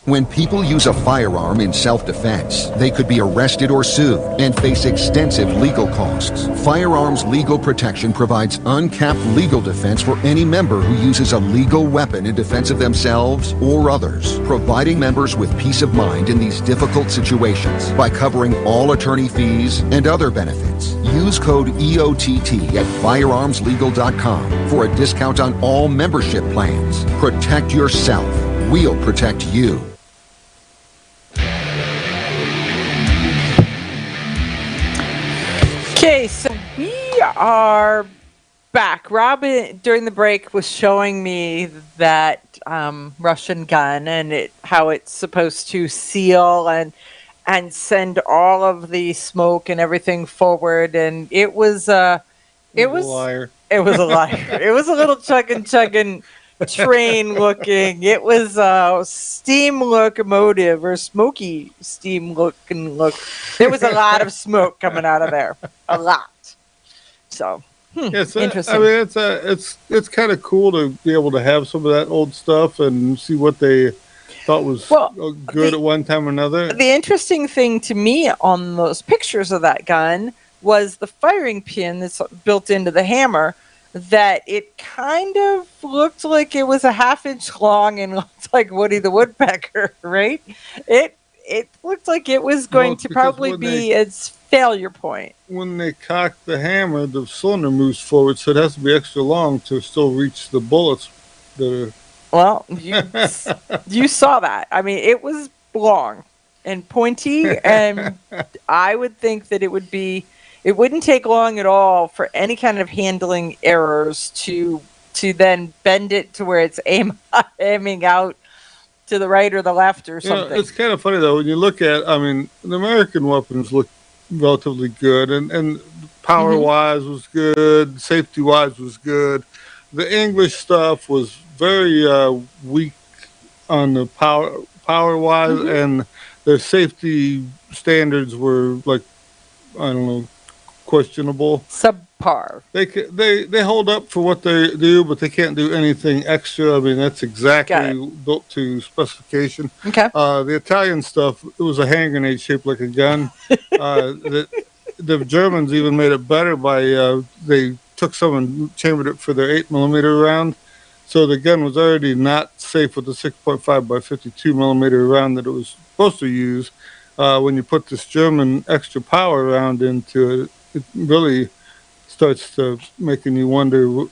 When people use a firearm in self-defense, they could be arrested or sued and face extensive legal costs. Firearms Legal Protection provides uncapped legal defense for any member who uses a legal weapon in defense of themselves or others, providing members with peace of mind in these difficult situations by covering all attorney fees and other benefits. Use code EOTT at firearmslegal.com for a discount on all membership plans. Protect yourself. We'll protect you. Okay, so we are back. Robin, during the break, was showing me that Russian gun and how it's supposed to seal and send all of the smoke and everything forward. And it was a liar. It was a liar. It was a little chugging train looking. It was a steam locomotive or smoky steam looking look. There was a lot of smoke coming out of there. A lot. So interesting. I mean, it's kind of cool to be able to have some of that old stuff and see what they thought was good at one time or another. The interesting thing to me on those pictures of that gun was the firing pin that's built into the hammer, that it kind of looked like it was a half-inch long and looked like Woody the Woodpecker, right? It looked like it was going to probably be its failure point. When they cock the hammer, the cylinder moves forward, so it has to be extra long to still reach the bullets that are Well, you saw that. I mean, it was long and pointy, and I would think that it wouldn't take long at all for any kind of handling errors to then bend it to where it's aiming out to the right or the left or something. It's kind of funny though when you look at. I mean, the American weapons look relatively good, and power wise was good, safety wise was good. The English stuff was very weak on the power wise, and their safety standards were like, I don't know, questionable. Subpar. They hold up for what they do, but they can't do anything extra. I mean, that's exactly built to specification. Okay. The Italian stuff, it was a hand grenade shaped like a gun. The Germans even made it better by they took some and chambered it for their 8mm round. So the gun was already not safe with the 6.5 by 52 millimeter round that it was supposed to use. When you put this German extra power round into it, it really starts to making you wonder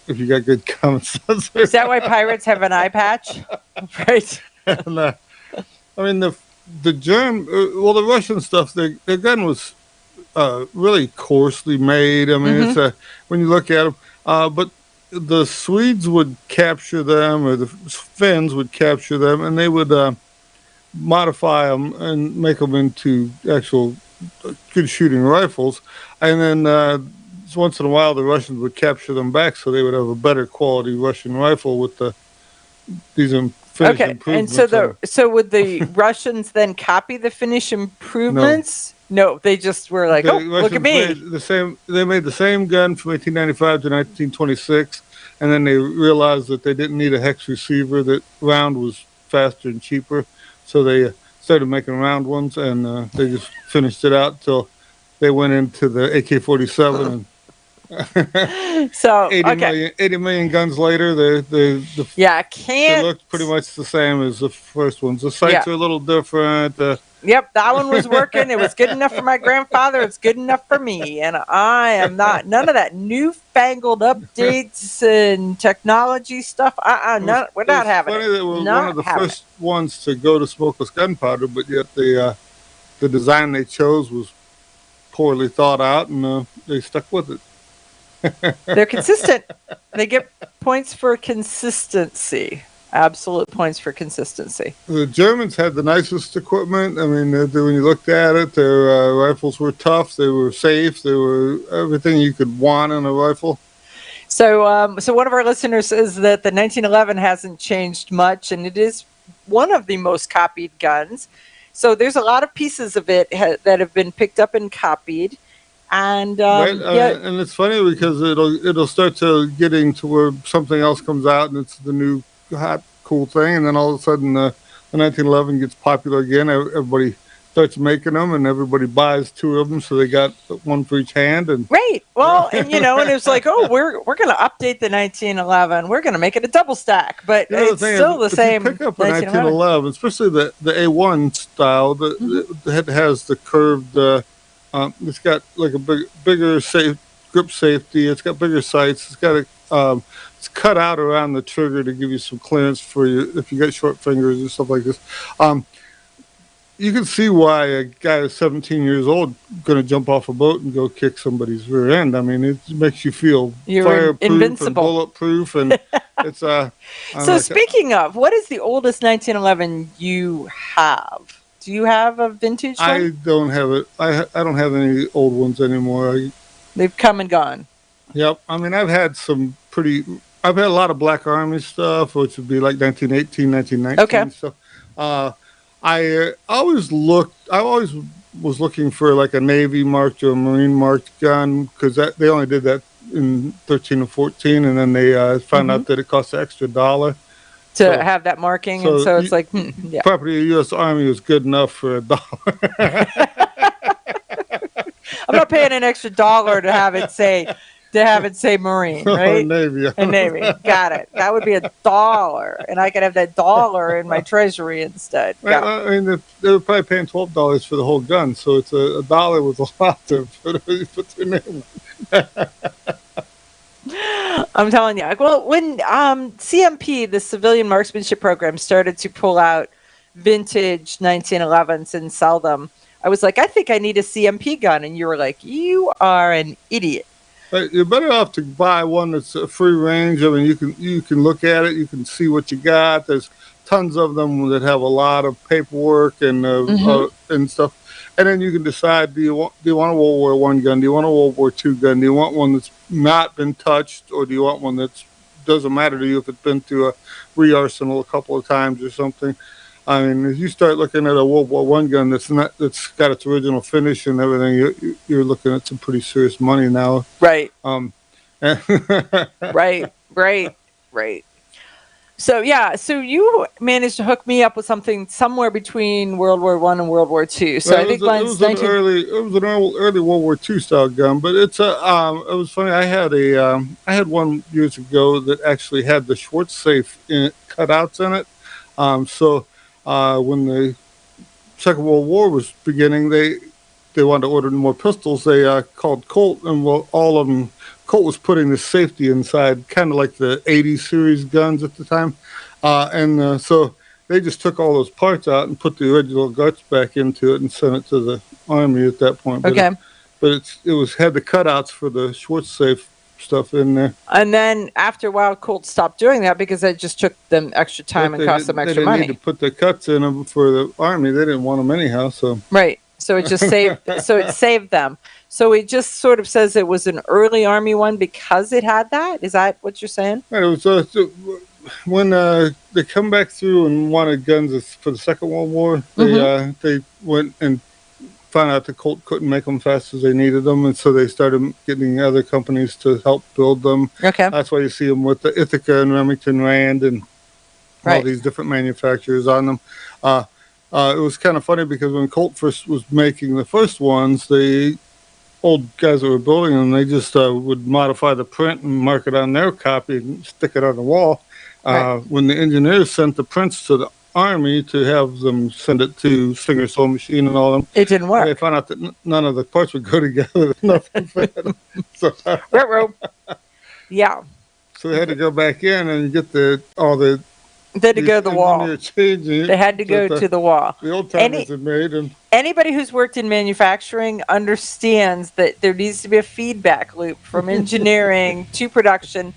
if you got good common sense. Is that why pirates have an eye patch? Right. And, I mean the the Russian stuff. Their gun was really coarsely made. I mean, it's when you look at them, but the Swedes would capture them, or the Finns would capture them, and they would modify them and make them into actual good shooting rifles. And then once in a while, the Russians would capture them back, so they would have a better quality Russian rifle with these Finnish improvements. And so would the Russians then copy the Finnish improvements? No, they just were like, the oh, Russians look at me. They made the same gun from 1895 to 1926, and then they realized that they didn't need a hex receiver. That round was faster and cheaper, so they started making round ones, and they just finished it out until they went into the AK-47. And so 80 million guns later, they looked pretty much the same as the first ones. The sights are a little different. Yep, that one was working. It was good enough for my grandfather. It's good enough for me. And I am not, none of that newfangled updates and technology stuff. We're not having it. Funny that we're one of the first ones to go to smokeless gunpowder, but yet the design they chose was poorly thought out, and they stuck with it. They're consistent. They get points for consistency. Absolute points for consistency. The Germans had the nicest equipment. I mean, when you looked at it, their rifles were tough. They were safe. They were everything you could want in a rifle. So, so one of our listeners says that the 1911 hasn't changed much, and it is one of the most copied guns. So there's a lot of pieces of it that have been picked up and copied. And and it's funny because it'll start to getting to where something else comes out, and it's the new hot cool thing, and then all of a sudden the 1911 gets popular again. Everybody starts making them, and everybody buys two of them, so they got one for each hand. And well, and and it's like, oh, we're going to update the 1911. We're going to make it a double stack, but it's still the same. If you pick up a 1911, especially the A1 style that has the curved. It's got like a bigger grip safety. It's got bigger sights. It's got it's cut out around the trigger to give you some clearance for you if you got short fingers and stuff like this. You can see why a guy who's 17 years old going to jump off a boat and go kick somebody's rear end. I mean, it makes you feel fireproof invincible and bulletproof, and it's So speaking of, what is the oldest 1911 you have? Do you have a vintage one? I don't have it. I don't have any old ones anymore. They've come and gone. Yep. I mean, I've had a lot of Black Army stuff, which would be like 1918, 1919 stuff. I always was looking for like a Navy marked or a Marine marked gun, because they only did that in 13 and 14, and then they found out that it cost an extra $1 to have that marking, and so it's like property of the U.S. Army was good enough for $1. I'm not paying an extra $1 to have it say Marine, right? Navy. A Navy. Got it. That would be $1, and I could have that $1 in my treasury instead. Well, I mean, they were probably paying $12 for the whole gun, so it's $1 was a lot to put their name on. I'm telling you. Well, when CMP, the Civilian Marksmanship Program, started to pull out vintage 1911s and sell them, I was like, I think I need a CMP gun. And you were like, you are an idiot. You're better off to buy one that's a free range. I mean, you can look at it, you can see what you got. There's tons of them that have a lot of paperwork and stuff. And then you can decide: do you want a World War I gun? Do you want a World War II gun? Do you want one that's not been touched, or do you want one that doesn't matter to you if it's been to a re-arsenal a couple of times or something? I mean, if you start looking at a World War I gun that's got its original finish and everything, you're looking at some pretty serious money now. Right. Right. So you managed to hook me up with something somewhere between World War I and World War II. So I think it was an early World War II style gun, but it was funny. I had one years ago that actually had the Schwartz safe cutouts in it. When the Second World War was beginning, they wanted to order more pistols. They called Colt, and all of them. Colt was putting the safety inside, kind of like the 80 series guns at the time, so they just took all those parts out and put the original guts back into it and sent it to the Army at that point. But had the cutouts for the Schwartz safe stuff in there. And then after a while, Colt stopped doing that because it just took them extra time and cost them extra money. They didn't need to put the cuts in them for the Army. They didn't want them anyhow. So right. So it just saved. So it saved them. So it just sort of says it was an early Army one because it had that. Is that what you're saying? Right, it was when they come back through and wanted guns for the Second World War. They went and found out the Colt couldn't make them fast as they needed them, and so they started getting other companies to help build them. Okay, that's why you see them with the Ithaca and Remington Rand and all these different manufacturers on them. It was kind of funny because when Colt first was making the first ones, the old guys that were building them, they just would modify the print and mark it on their copy and stick it on the wall. When the engineers sent the prints to the Army to have them send it to Singer Sewing Machine and all of them, it didn't work. They found out that none of the parts would go together. Nothing fit. Yeah. So they had to go back in and get all the. They had to go to the wall. They had to go to the wall. The old timers had made. Anybody who's worked in manufacturing understands that there needs to be a feedback loop from engineering to production,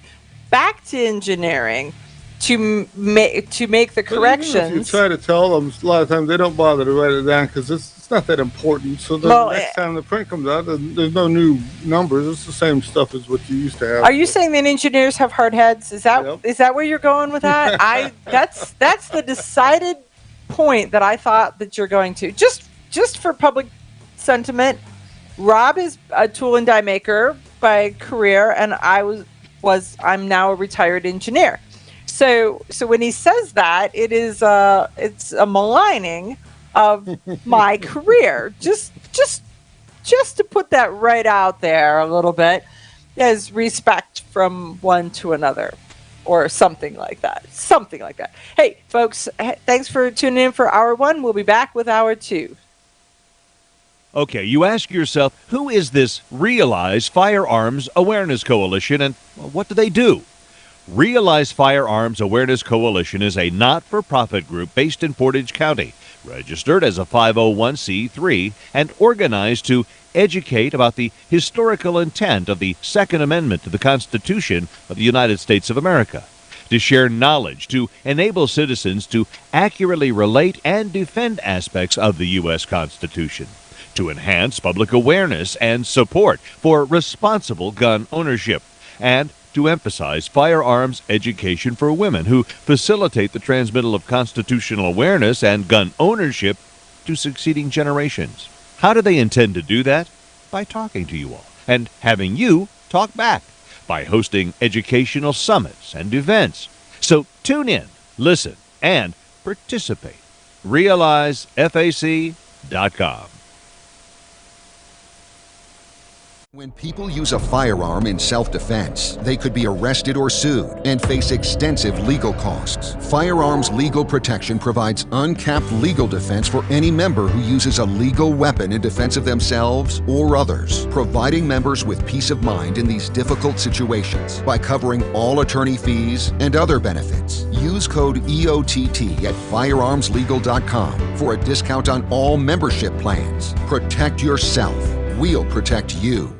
back to engineering, to make the corrections. Even if you try to tell them, a lot of times they don't bother to write it down because it's not that important. So the next time the print comes out, there's no new numbers. It's the same stuff as what you used to have. Are you saying that engineers have hard heads? Is that where you're going with that? That's the decided point that I thought that you're going to. Just for public sentiment, Rob is a tool and die maker by career, and I'm now a retired engineer. So when he says that, it's a maligning of my career. Just to put that right out there a little bit, as respect from one to another, or something like that. Hey, folks, thanks for tuning in for Hour 1. We'll be back with Hour 2. Okay, you ask yourself, who is this Realize Firearms Awareness Coalition, and what do they do? Realize Firearms Awareness Coalition is a not-for-profit group based in Portage County, registered as a 501c3, and organized to educate about the historical intent of the Second Amendment to the Constitution of the United States of America, to share knowledge, to enable citizens to accurately relate and defend aspects of the U.S. Constitution, to enhance public awareness and support for responsible gun ownership, and to emphasize firearms education for women who facilitate the transmittal of constitutional awareness and gun ownership to succeeding generations. How do they intend to do that? By talking to you all and having you talk back, by hosting educational summits and events. So tune in, listen, and participate. RealizeFAC.com. When people use a firearm in self-defense, they could be arrested or sued and face extensive legal costs. Firearms Legal Protection provides uncapped legal defense for any member who uses a legal weapon in defense of themselves or others, providing members with peace of mind in these difficult situations by covering all attorney fees and other benefits. Use code EOTT at firearmslegal.com for a discount on all membership plans. Protect yourself. We'll protect you.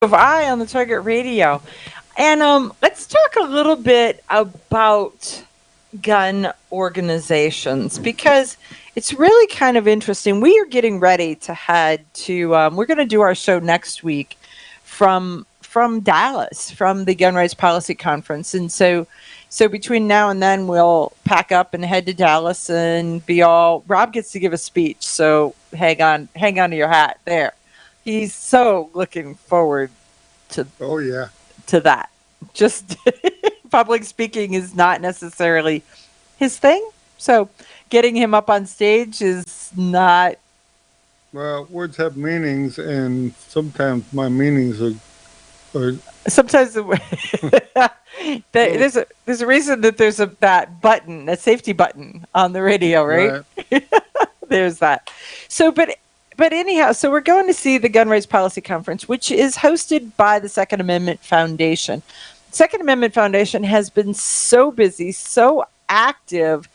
of I on the Target Radio. And let's talk a little bit about gun organizations because it's really kind of interesting. We are getting ready to head to, we're going to do our show next week from Dallas, from the Gun Rights Policy Conference. And so between now and then, we'll pack up and head to Dallas and be all, Rob gets to give a speech. So hang on to your hat there. He's so looking forward to that. Just public speaking is not necessarily his thing. So getting him up on stage is not. Well, words have meanings, and sometimes my meanings are sometimes there's a reason that there's that button, that safety button on the radio, right? There's that. So, but anyhow, so we're going to see the Gun Rights Policy Conference, which is hosted by the Second Amendment Foundation. Second Amendment Foundation has been so busy, so active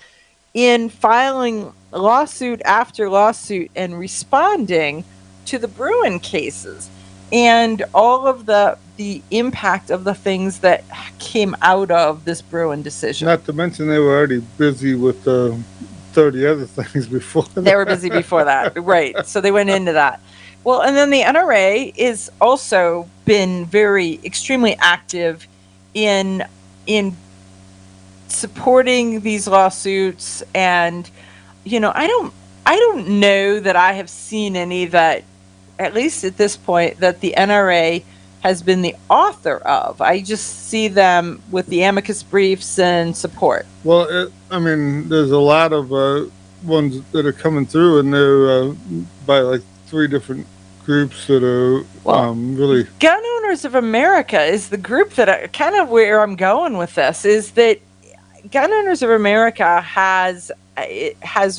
in filing lawsuit after lawsuit and responding to the Bruin cases and all of the impact of the things that came out of this Bruin decision. Not to mention they were already busy with 30 other things before that. They were busy before that, right. So they went into that. Well, and then the NRA is also been extremely active in supporting these lawsuits. And, I don't know that I have seen any that, at least at this point, that the NRA has been the author of. I just see them with the amicus briefs and support. Well, there's a lot of ones that are coming through, and they're by like 3 different groups that are really. Gun Owners of America is the group that kind of where I'm going with this, is that Gun Owners of America has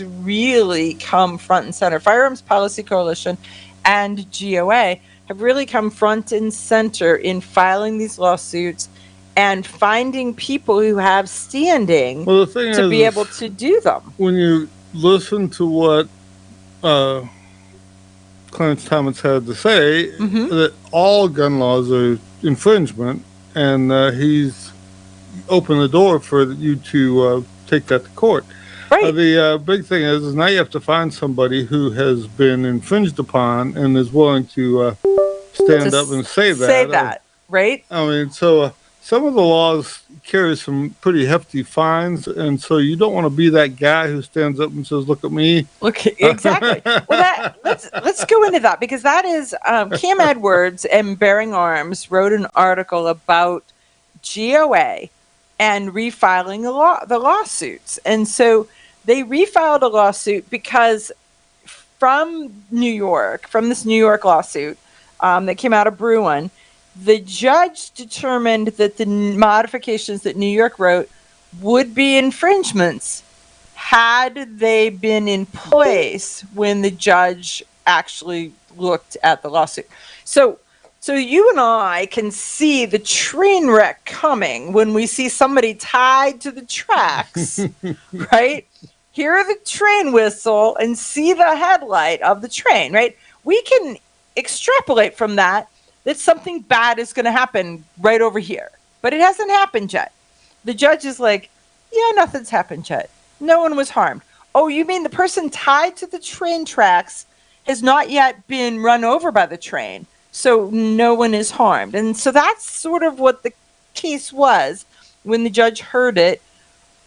really come front and center. Firearms Policy Coalition and GOA have really come front and center in filing these lawsuits and finding people who have standing to be able to do them. When you listen to what Clarence Thomas had to say, that all gun laws are infringement, and he's opened the door for you to take that to court. Right. The big thing is now you have to find somebody who has been infringed upon and is willing to stand up and say that. Say that, right? So some of the laws carry some pretty hefty fines, and so you don't want to be that guy who stands up and says, "Look at me." Look, exactly. Well, let's go into that, because that is Cam Edwards and Bearing Arms wrote an article about GOA and refiling the lawsuits, and so they refiled a lawsuit because from this New York lawsuit that came out of Bruin, the judge determined that the modifications that New York wrote would be infringements had they been in place when the judge actually looked at the lawsuit. So you and I can see the train wreck coming when we see somebody tied to the tracks, right? Hear the train whistle and see the headlight of the train, right? We can extrapolate from that something bad is going to happen right over here. But it hasn't happened yet. The judge is like, yeah, nothing's happened yet. No one was harmed. Oh, you mean the person tied to the train tracks has not yet been run over by the train, so no one is harmed. And so that's sort of what the case was when the judge heard it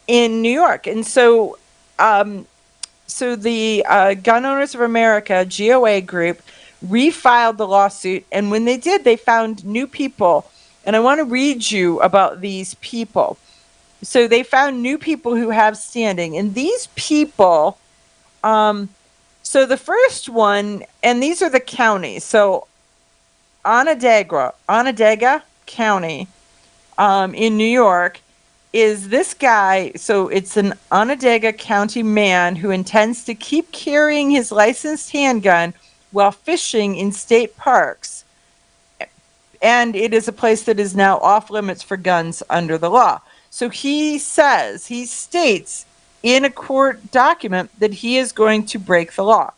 in New York. And so the Gun Owners of America, GOA group, refiled the lawsuit, and when they did, they found new people. And I want to read you about these people. So they found new people who have standing, and these people, so the first one, and these are the counties. So Onondaga County in New York is this guy. So it's an Onondaga County man who intends to keep carrying his licensed handgun while fishing in state parks. And it is a place that is now off limits for guns under the law. So he states in a court document that he is going to break the law.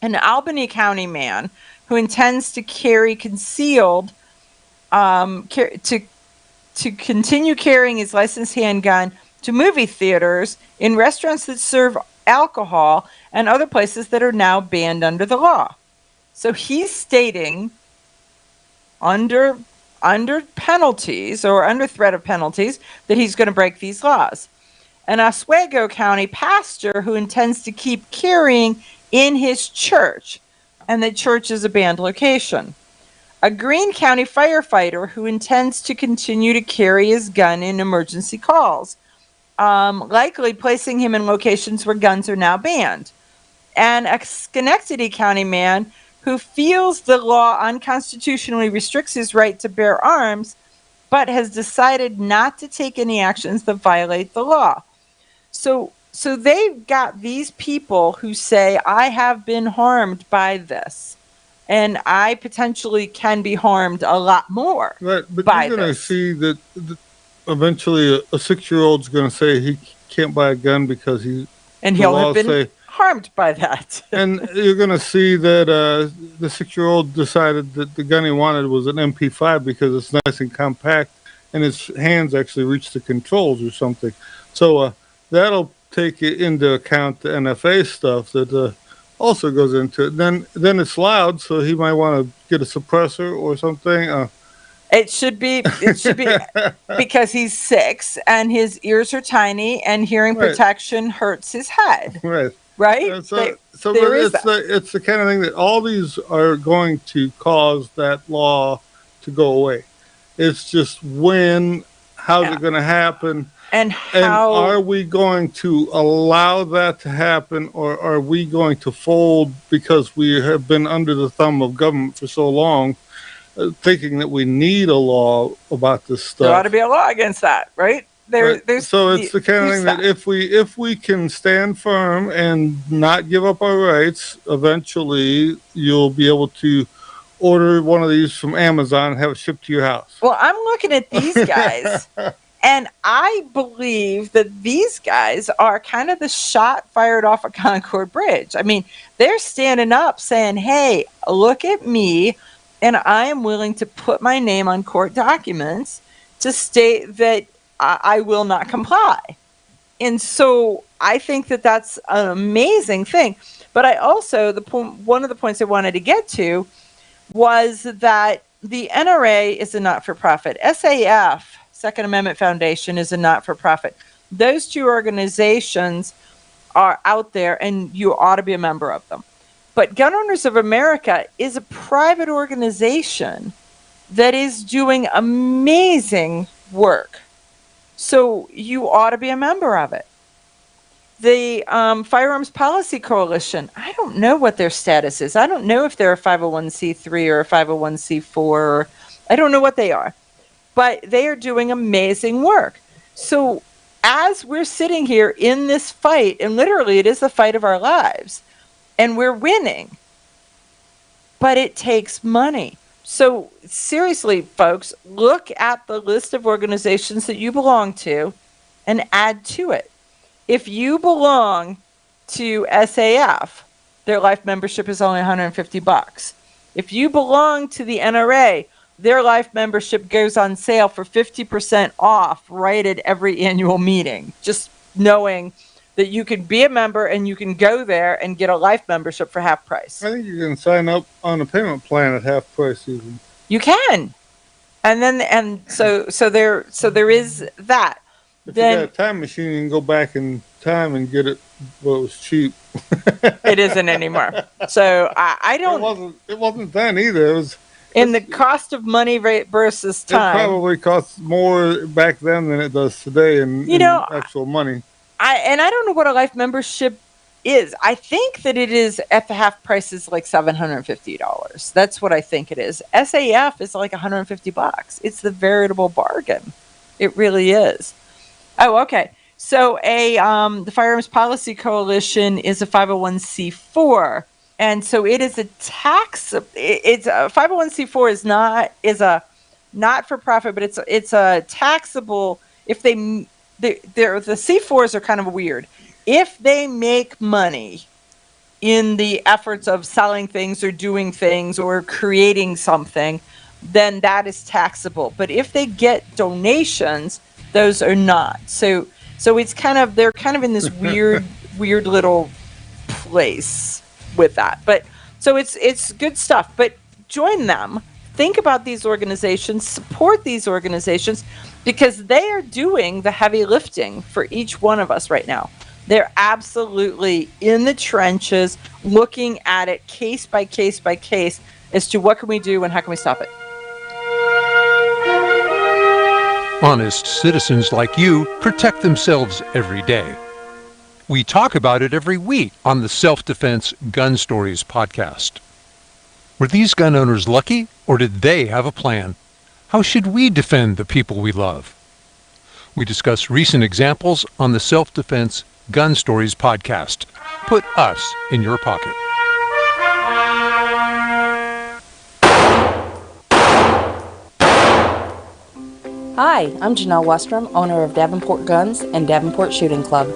An Albany County man who intends to carry concealed to continue carrying his licensed handgun to movie theaters, in restaurants that serve alcohol, and other places that are now banned under the law. So he's stating under penalties or under threat of penalties that he's going to break these laws. An Oswego County pastor who intends to keep carrying in his church, and the church is a banned location. A Greene County firefighter who intends to continue to carry his gun in emergency calls, likely placing him in locations where guns are now banned. And a Schenectady County man who feels the law unconstitutionally restricts his right to bear arms, but has decided not to take any actions that violate the law. So they've got these people who say, I have been harmed by this, and I potentially can be harmed a lot more. Right, but by you're going to this. see that eventually a 6-year-old's going to say he can't buy a gun because and he'll have been harmed by that. And you're going to see that the 6-year-old decided that the gun he wanted was an MP5 because it's nice and compact, and his hands actually reach the controls or something. So that'll take into account the NFA stuff that also goes into it. Then it's loud, so he might want to get a suppressor or something. It should be because he's 6 and his ears are tiny, and hearing protection hurts his head. Right. Right? So it's the kind of thing that all these are going to cause that law to go away. It's just how's it going to happen? And how are we going to allow that to happen, or are we going to fold because we have been under the thumb of government for so long, thinking that we need a law about this stuff? There ought to be a law against that, right? So it's the kind of thing that if we can stand firm and not give up our rights, eventually you'll be able to order one of these from Amazon and have it shipped to your house. Well, I'm looking at these guys, and I believe that these guys are kind of the shot fired off of Concord Bridge. I mean, they're standing up saying, hey, look at me, and I am willing to put my name on court documents to state that I will not comply. And so I think that that's an amazing thing. But I also, one of the points I wanted to get to was that the NRA is a not-for-profit. SAF, Second Amendment Foundation, is a not-for-profit. Those two organizations are out there, and you ought to be a member of them. But Gun Owners of America is a private organization that is doing amazing work. So you ought to be a member of it. The Firearms Policy Coalition, I don't know what their status is. I don't know if they're a 501c3 or a 501c4. Or, I don't know what they are. But they are doing amazing work. So as we're sitting here in this fight, and literally it is the fight of our lives, and we're winning, but it takes money. So seriously, folks, look at the list of organizations that you belong to and add to it. If you belong to SAF, their life membership is only $150. If you belong to the NRA, their life membership goes on sale for 50% off right at every annual meeting. Just knowing that you can be a member and you can go there and get a life membership for half price. I think you can sign up on a payment plan at half price even. You can. So there is that. If you got a time machine, you can go back in time and get it while it was cheap. It isn't anymore. So I don't. It wasn't then either. It was. In the cost of money rate versus time. It probably costs more back then than it does today in actual money. I don't know what a life membership is. I think that it is at the half price is like $750. That's what I think it is. SAF is like $150. It's the veritable bargain. It really is. Oh, okay. So the Firearms Policy Coalition is a 501c4, and so it is a tax. It's a 501c4 is a not for profit, but it's a taxable. If the C4s are kind of weird. If they make money in the efforts of selling things or doing things or creating something, then that is taxable. But if they get donations, those are not. So it's kind of, they're kind of in this weird little place with that. But so it's good stuff. But join them. Think about these organizations, support these organizations, because they are doing the heavy lifting for each one of us right now. They're absolutely in the trenches, looking at it case by case by case as to what can we do and how can we stop it. Honest citizens like you protect themselves every day. We talk about it every week on the Self-Defense Gun Stories podcast. Were these gun owners lucky, or did they have a plan? How should we defend the people we love? We discuss recent examples on the Self-Defense Gun Stories podcast. Put us in your pocket. Hi, I'm Janelle Westrom, owner of Davenport Guns and Davenport Shooting Club.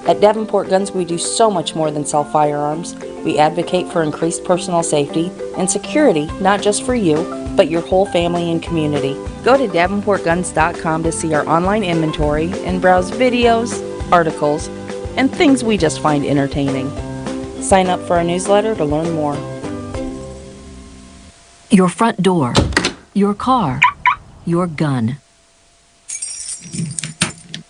At Davenport Guns, we do so much more than sell firearms. We advocate for increased personal safety and security, not just for you, but your whole family and community. Go to davenportguns.com to see our online inventory and browse videos, articles, and things we just find entertaining. Sign up for our newsletter to learn more. Your front door, your car, your gun.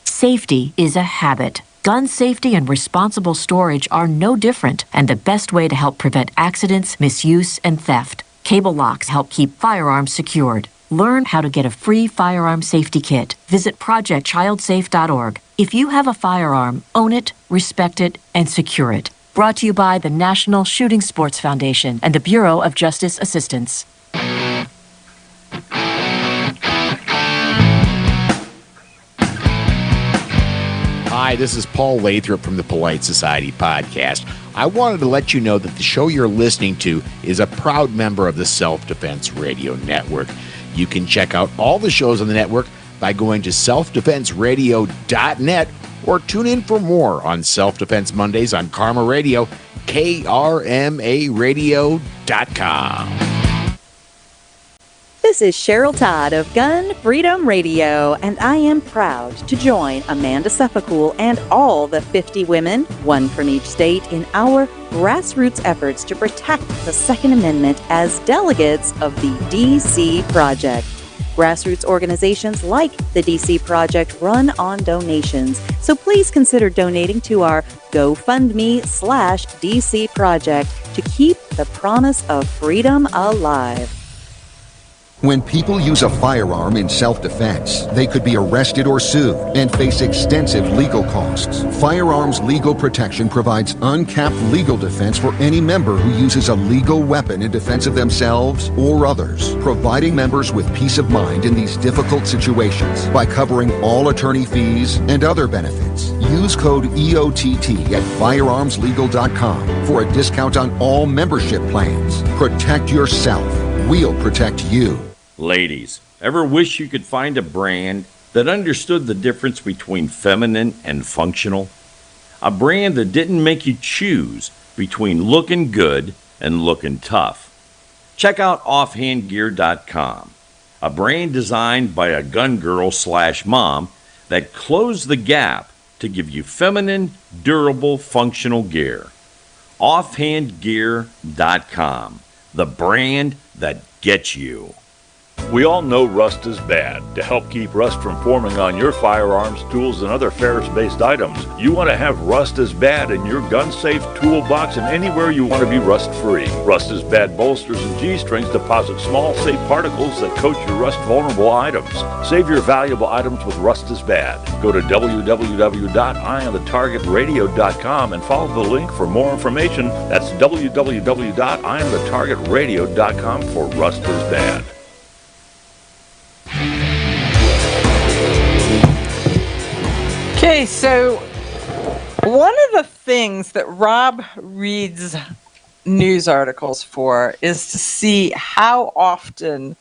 Safety is a habit. Gun safety and responsible storage are no different, and the best way to help prevent accidents, misuse, and theft. Cable locks help keep firearms secured. Learn how to get a free firearm safety kit. Visit projectchildsafe.org. If you have a firearm, own it, respect it, and secure it. Brought to you by the National Shooting Sports Foundation and the Bureau of Justice Assistance. Hi, this is Paul Lathrop from the Polite Society podcast. I wanted to let you know that the show you're listening to is a proud member of the Self-Defense Radio Network. You can check out all the shows on the network by going to selfdefenseradio.net or tune in for more on Self-Defense Mondays on Karma Radio, krmaradio.com. This is Cheryl Todd of Gun Freedom Radio, and I am proud to join Amanda Seffacool and all the 50 women, one from each state, in our grassroots efforts to protect the Second Amendment as delegates of the DC Project. Grassroots organizations like the DC Project run on donations, so please consider donating to our GoFundMe/DC Project to keep the promise of freedom alive. When people use a firearm in self-defense, they could be arrested or sued and face extensive legal costs. Firearms Legal Protection provides uncapped legal defense for any member who uses a legal weapon in defense of themselves or others, providing members with peace of mind in these difficult situations by covering all attorney fees and other benefits. Use code EOTT at firearmslegal.com for a discount on all membership plans. Protect yourself. We'll protect you. Ladies, ever wish you could find a brand that understood the difference between feminine and functional? A brand that didn't make you choose between looking good and looking tough. Check out offhandgear.com, a brand designed by a gun girl/mom that closed the gap to give you feminine, durable, functional gear. Offhandgear.com, the brand that gets you. We all know rust is bad. To help keep rust from forming on your firearms, tools, and other ferrous-based items, you want to have Rust is Bad in your gun-safe toolbox and anywhere you want to be rust-free. Rust is Bad bolsters and G-strings deposit small, safe particles that coat your rust-vulnerable items. Save your valuable items with Rust is Bad. Go to www.eyeonthetargetradio.com and follow the link for more information. That's www.eyeonthetargetradio.com for Rust is Bad. Okay, so one of the things that Rob reads news articles for is to see how often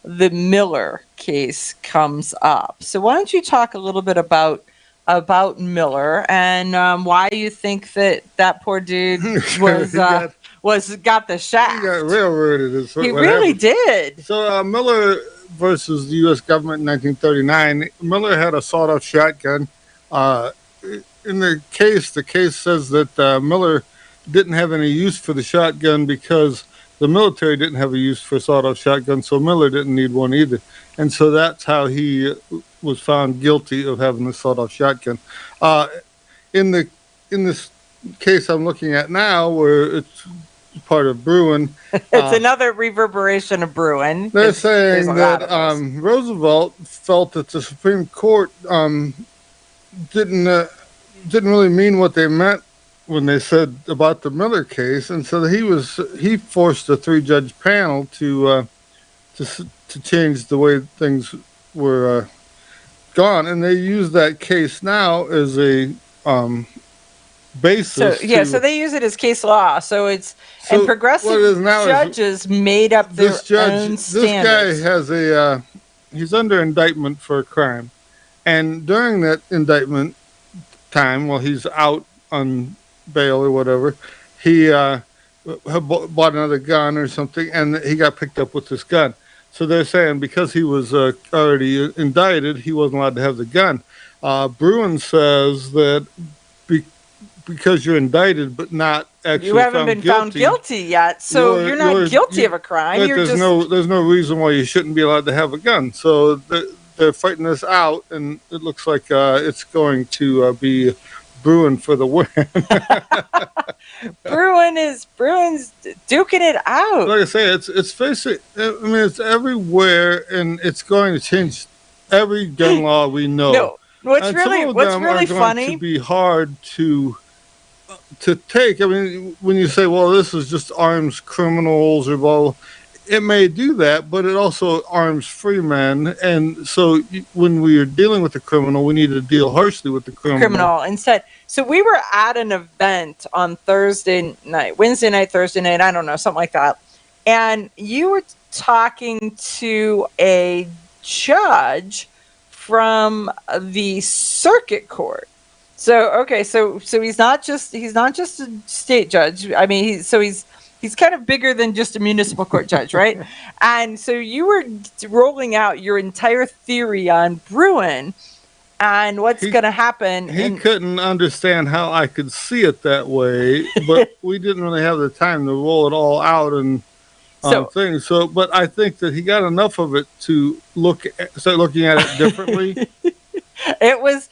the Miller case comes up. So why don't you talk a little bit about about Miller and why you think that poor dude was got the shaft. He got railroaded. Is He what really happened. did. So Miller versus the U.S. government in 1939. Miller had a sawed-off shotgun. In the case says that Miller didn't have any use for the shotgun because the military didn't have a use for sawed-off shotgun, so Miller didn't need one either. And so that's how he was found guilty of having the sawed-off shotgun. In this case I'm looking at now, where it's part of Bruin, It's another reverberation of Bruin. they're There's a saying lot that of those. Roosevelt felt that the Supreme Court didn't really mean what they meant when they said about the Miller case, and so he forced a 3-judge panel to change the way things were gone, and they use that case now as a basis. So they use it as case law. So and progressive what it is now judges made up their own standards. This guy has he's under indictment for a crime, and during that indictment time, while he's out on bail or whatever, he bought another gun or something, and he got picked up with this gun. So they're saying because he was already indicted, he wasn't allowed to have the gun. Bruin says that because you're indicted but not actually you haven't been found guilty yet, so you're not guilty of a crime. There's no reason why you shouldn't be allowed to have a gun. So they're fighting this out, and it looks like it's going to be Bruin for the win. Bruin's duking it out. Like I say, it's basically, I mean, it's everywhere, and it's going to change every gun law we know. No, what's really are funny going to be hard to take. I mean, when you say, well, this is just arms criminals or blah, blah, it may do that, but it also arms free men. And so when we are dealing with the criminal, we need to deal harshly with the criminal instead. So we were at an event on Wednesday night, Thursday night, I don't know, something like that. And you were talking to a judge from the circuit court. So he's not just a state judge. I mean, he's kind of bigger than just a municipal court judge, right? And so you were rolling out your entire theory on Bruin and what's going to happen. He couldn't understand how I could see it that way, but we didn't really have the time to roll it all out and things. So, but I think that he got enough of it to start looking at it differently. It was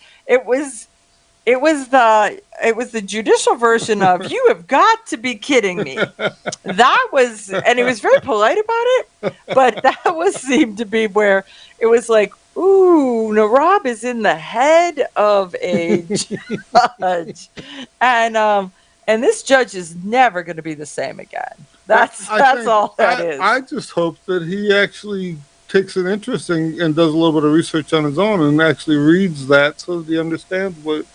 the judicial version of "you have got to be kidding me." That was, and he was very polite about it, but that seemed to be where it was like, ooh, Narab is in the head of a judge, and this judge is never going to be the same again. That's all that is. I just hope that he actually takes an interest and does a little bit of research on his own and actually reads that so that he understands what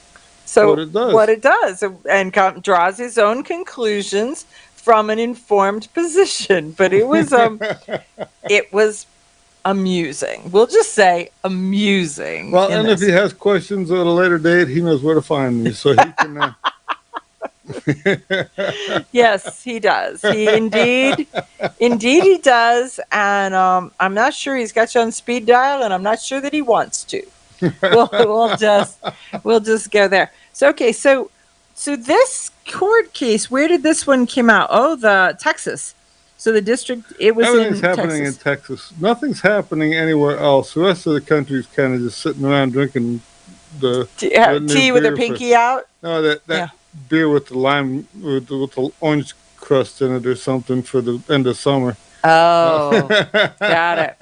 it does, and draws his own conclusions from an informed position. But it was it was amusing. We'll just say amusing. Well, and if he has questions at a later date, he knows where to find me, so he can. Yes, he does. He indeed he does. And I'm not sure he's got you on speed dial, and I'm not sure that he wants to. we'll just go there. So this court case, where did this one come out? Oh, the Texas. So the district, it was everything's happening in Texas. Nothing's happening anywhere else. The rest of the country is kind of just sitting around drinking the tea with their pinky out. No, that beer with the lime with the orange crust in it or something for the end of summer. Oh, got it.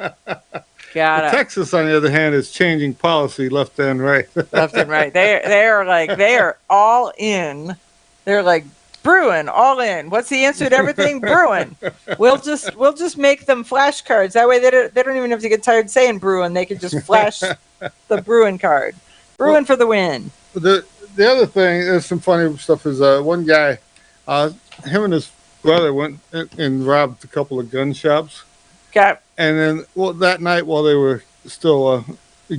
Texas, on the other hand, is changing policy left and right. Left and right. They are all in. They're like, Bruin, all in. What's the answer to everything? Bruin. We'll just make them flashcards. That way they don't even have to get tired saying Bruin. They can just flash the Bruin card. Bruin for the win. The other thing, there's some funny stuff, is one guy, him and his brother went and robbed a couple of gun shops. Okay. And then, that night while they were still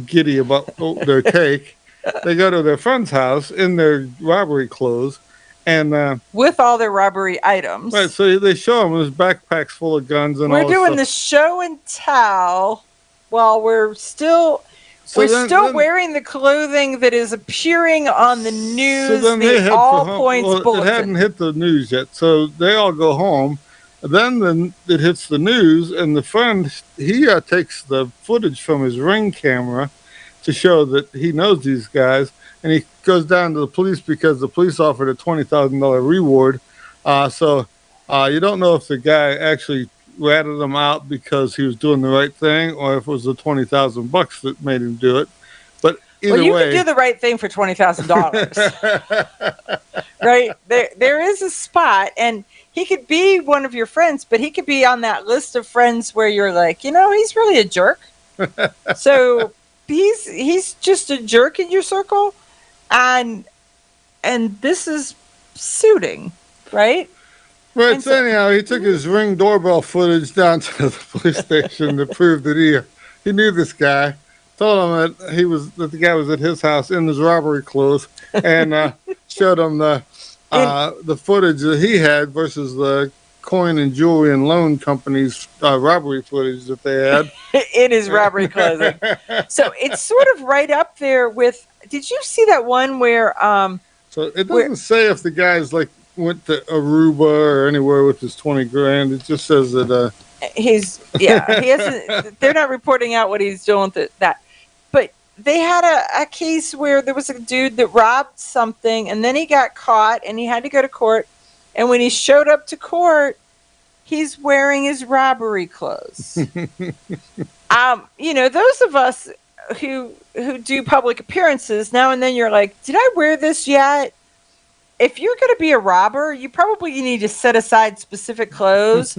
giddy about their take, they go to their friend's house in their robbery clothes, and with all their robbery items. Right, so they show them his backpacks full of guns and we're all. We're doing the show and tell while we're still. So we're still wearing the clothing that is appearing on the news. So the all points bulletin. It hadn't hit the news yet, so they all go home. Then it hits the news, and the friend he takes the footage from his Ring camera to show that he knows these guys, and he goes down to the police because the police offered a $20,000 reward. So you don't know if the guy actually ratted him out because he was doing the right thing, or if it was the $20,000 that made him do it. But either you way, can do the right thing for $20,000, right? There is a spot, and he could be one of your friends, but he could be on that list of friends where you're like, he's really a jerk. So he's just a jerk in your circle, and this is suiting, right? Right, so anyhow, he took his Ring doorbell footage down to the police station to prove that he knew this guy. Told him that the guy was at his house in his robbery clothes, and showed him the footage that he had versus the coin and jewelry and loan company's robbery footage that they had in his robbery clothing. So it's sort of right up there with. Did you see that one where? So it doesn't say if the guy's went to Aruba or anywhere with his 20 grand. It just says that he hasn't. They're not reporting out what he's doing with that. But they had a case where there was a dude that robbed something, and then he got caught, and he had to go to court. And when he showed up to court, he's wearing his robbery clothes. Those of us who do public appearances now and then, you're like, did I wear this yet? If you're going to be a robber, you probably need to set aside specific clothes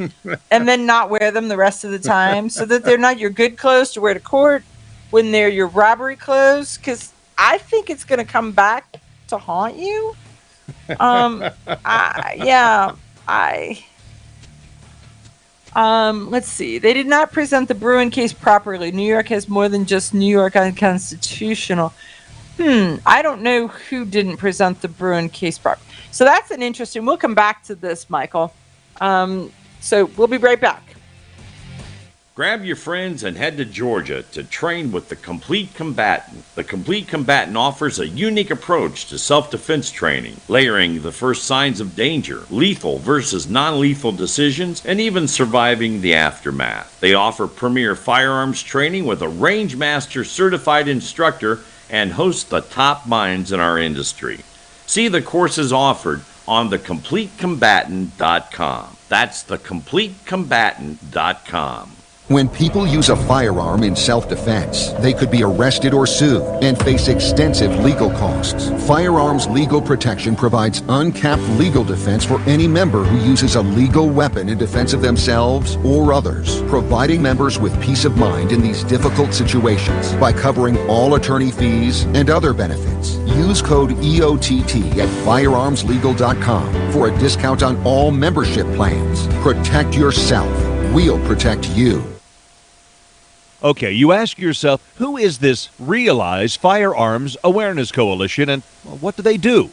and then not wear them the rest of the time, so that they're not your good clothes to wear to court when they're your robbery clothes. Because I think it's going to come back to haunt you. Let's see. They did not present the Bruin case properly. New York has more than just New York unconstitutional. I don't know who didn't present the Bruin case properly. So that's an interesting. We'll come back to this, Michael. So we'll be right back. Grab your friends and head to Georgia to train with the Complete Combatant. The Complete Combatant offers a unique approach to self-defense training, layering the first signs of danger, lethal versus non-lethal decisions, and even surviving the aftermath. They offer premier firearms training with a range master certified instructor and host the top minds in our industry. See the courses offered on thecompletecombatant.com. That's thecompletecombatant.com. When people use a firearm in self-defense, they could be arrested or sued and face extensive legal costs. Firearms Legal Protection provides uncapped legal defense for any member who uses a legal weapon in defense of themselves or others, providing members with peace of mind in these difficult situations by covering all attorney fees and other benefits. Use code EOTT at firearmslegal.com for a discount on all membership plans. Protect yourself. We'll protect you. Okay, you ask yourself, who is this Realize Firearms Awareness Coalition, and what do they do?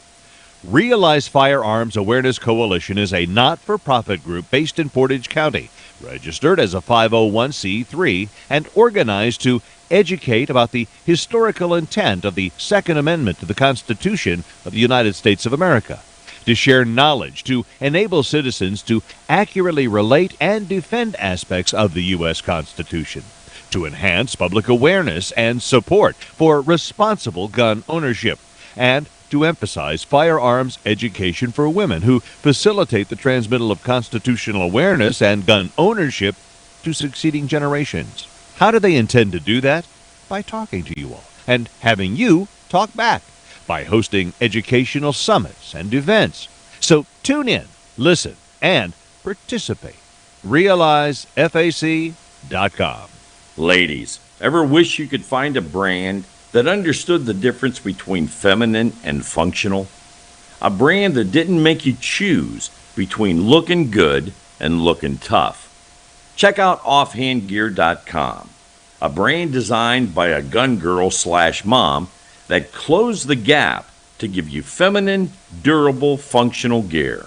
Realize Firearms Awareness Coalition is a not-for-profit group based in Portage County, registered as a 501c3, and organized to educate about the historical intent of the Second Amendment to the Constitution of the United States of America, to share knowledge, to enable citizens to accurately relate and defend aspects of the U.S. Constitution, to enhance public awareness and support for responsible gun ownership, and to emphasize firearms education for women who facilitate the transmittal of constitutional awareness and gun ownership to succeeding generations. How do they intend to do that? By talking to you all and having you talk back, by hosting educational summits and events. So tune in, listen, and participate. RealizeFAC.com. Ladies, ever wish you could find a brand that understood the difference between feminine and functional? A brand that didn't make you choose between looking good and looking tough. Check out offhandgear.com, a brand designed by a gun girl / mom that close the gap to give you feminine, durable, functional gear.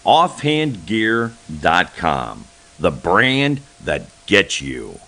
Offhandgear.com, the brand that gets you.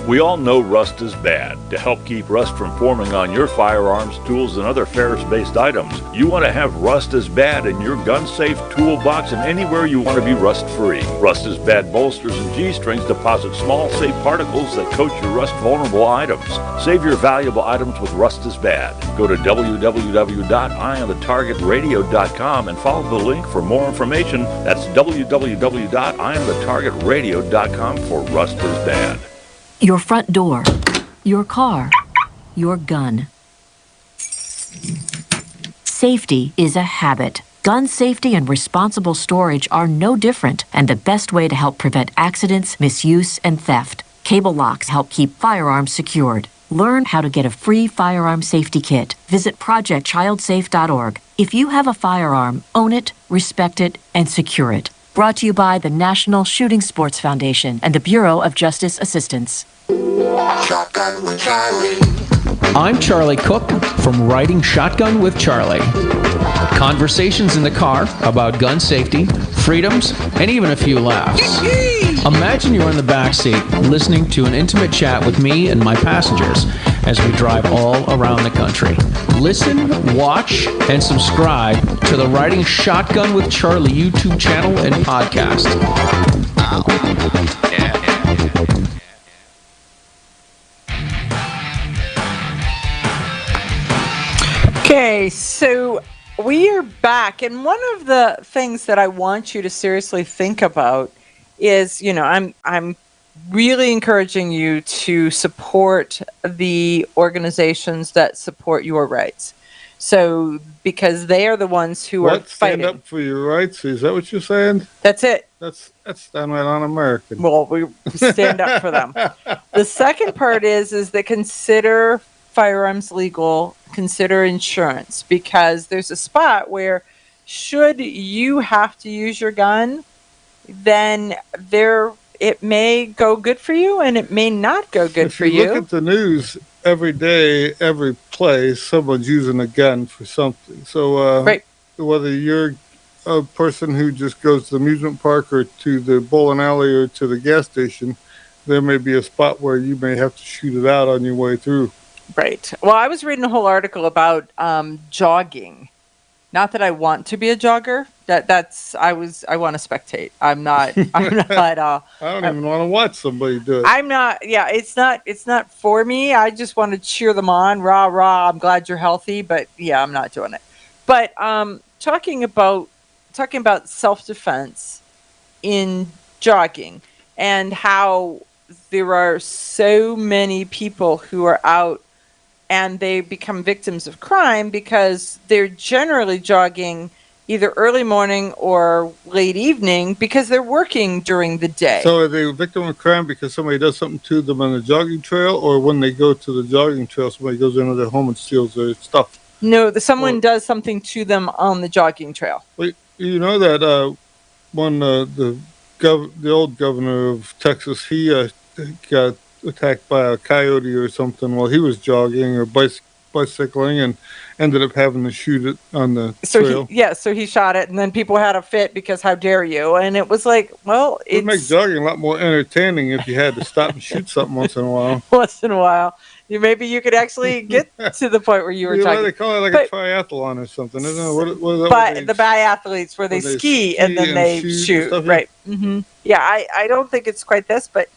We all know rust is bad. To help keep rust from forming on your firearms, tools, and other ferrous-based items, you want to have Rust is Bad in your gun-safe toolbox and anywhere you want to be rust-free. Rust is Bad bolsters and G-strings deposit small, safe particles that coat your rust-vulnerable items. Save your valuable items with Rust is Bad. Go to www.eyeonthetargetradio.com and follow the link for more information. That's www.eyeonthetargetradio.com for Rust is Bad. Your front door, your car, your gun. Safety is a habit. Gun safety and responsible storage are no different, and the best way to help prevent accidents, misuse, and theft. Cable locks help keep firearms secured. Learn how to get a free firearm safety kit. Visit projectchildsafe.org. If you have a firearm, own it, respect it, and secure it. Brought to you by the National Shooting Sports Foundation and the Bureau of Justice Assistance. Shotgun with Charlie. I'm Charlie Cook from Writing Shotgun with Charlie. Conversations in the car about gun safety, freedoms, and even a few laughs. Imagine you're in the back seat listening to an intimate chat with me and my passengers as we drive all around the country. Listen, watch, and subscribe to the Writing Shotgun with Charlie YouTube channel and podcast. Okay, so we are back, and one of the things that I want you to seriously think about is, I'm really encouraging you to support the organizations that support your rights. So, because they are the ones who are fighting. Stand up for your rights? Is that what you're saying? That's it. That's downright un-American. Well, we stand up for them. The second part is that consider firearms legal, consider insurance, because there's a spot where should you have to use your gun, then it may go good for you and it may not go good for you. Look at the news every day, every place, someone's using a gun for something. So right. Whether you're a person who just goes to the amusement park or to the bowling alley or to the gas station, there may be a spot where you may have to shoot it out on your way through. Right. Well, I was reading a whole article about jogging. Not that I want to be a jogger. I want to spectate. I don't even want to watch somebody do it. I'm not. Yeah, it's not for me. I just want to cheer them on. Rah rah. I'm glad you're healthy, but yeah, I'm not doing it. But talking about self-defense in jogging and how there are so many people who are out and they become victims of crime because they're generally jogging either early morning or late evening because they're working during the day. So are they a victim of crime because somebody does something to them on the jogging trail, or when they go to the jogging trail, somebody goes into their home and steals their stuff? No, someone does something to them on the jogging trail. Well, you know that the old governor of Texas, he got attacked by a coyote or something while he was jogging or bicycling and ended up having to shoot it on the trail. So he shot it, and then people had a fit because how dare you? And it was like, well, it would make jogging a lot more entertaining if you had to stop and shoot something once in a while. Once in a while. Maybe you could actually get to the point where you were jogging. They call it like a triathlon or something, isn't it? What is that? The biathletes where they ski and then they shoot. Right. Mm-hmm. Yeah, I don't think it's quite this, but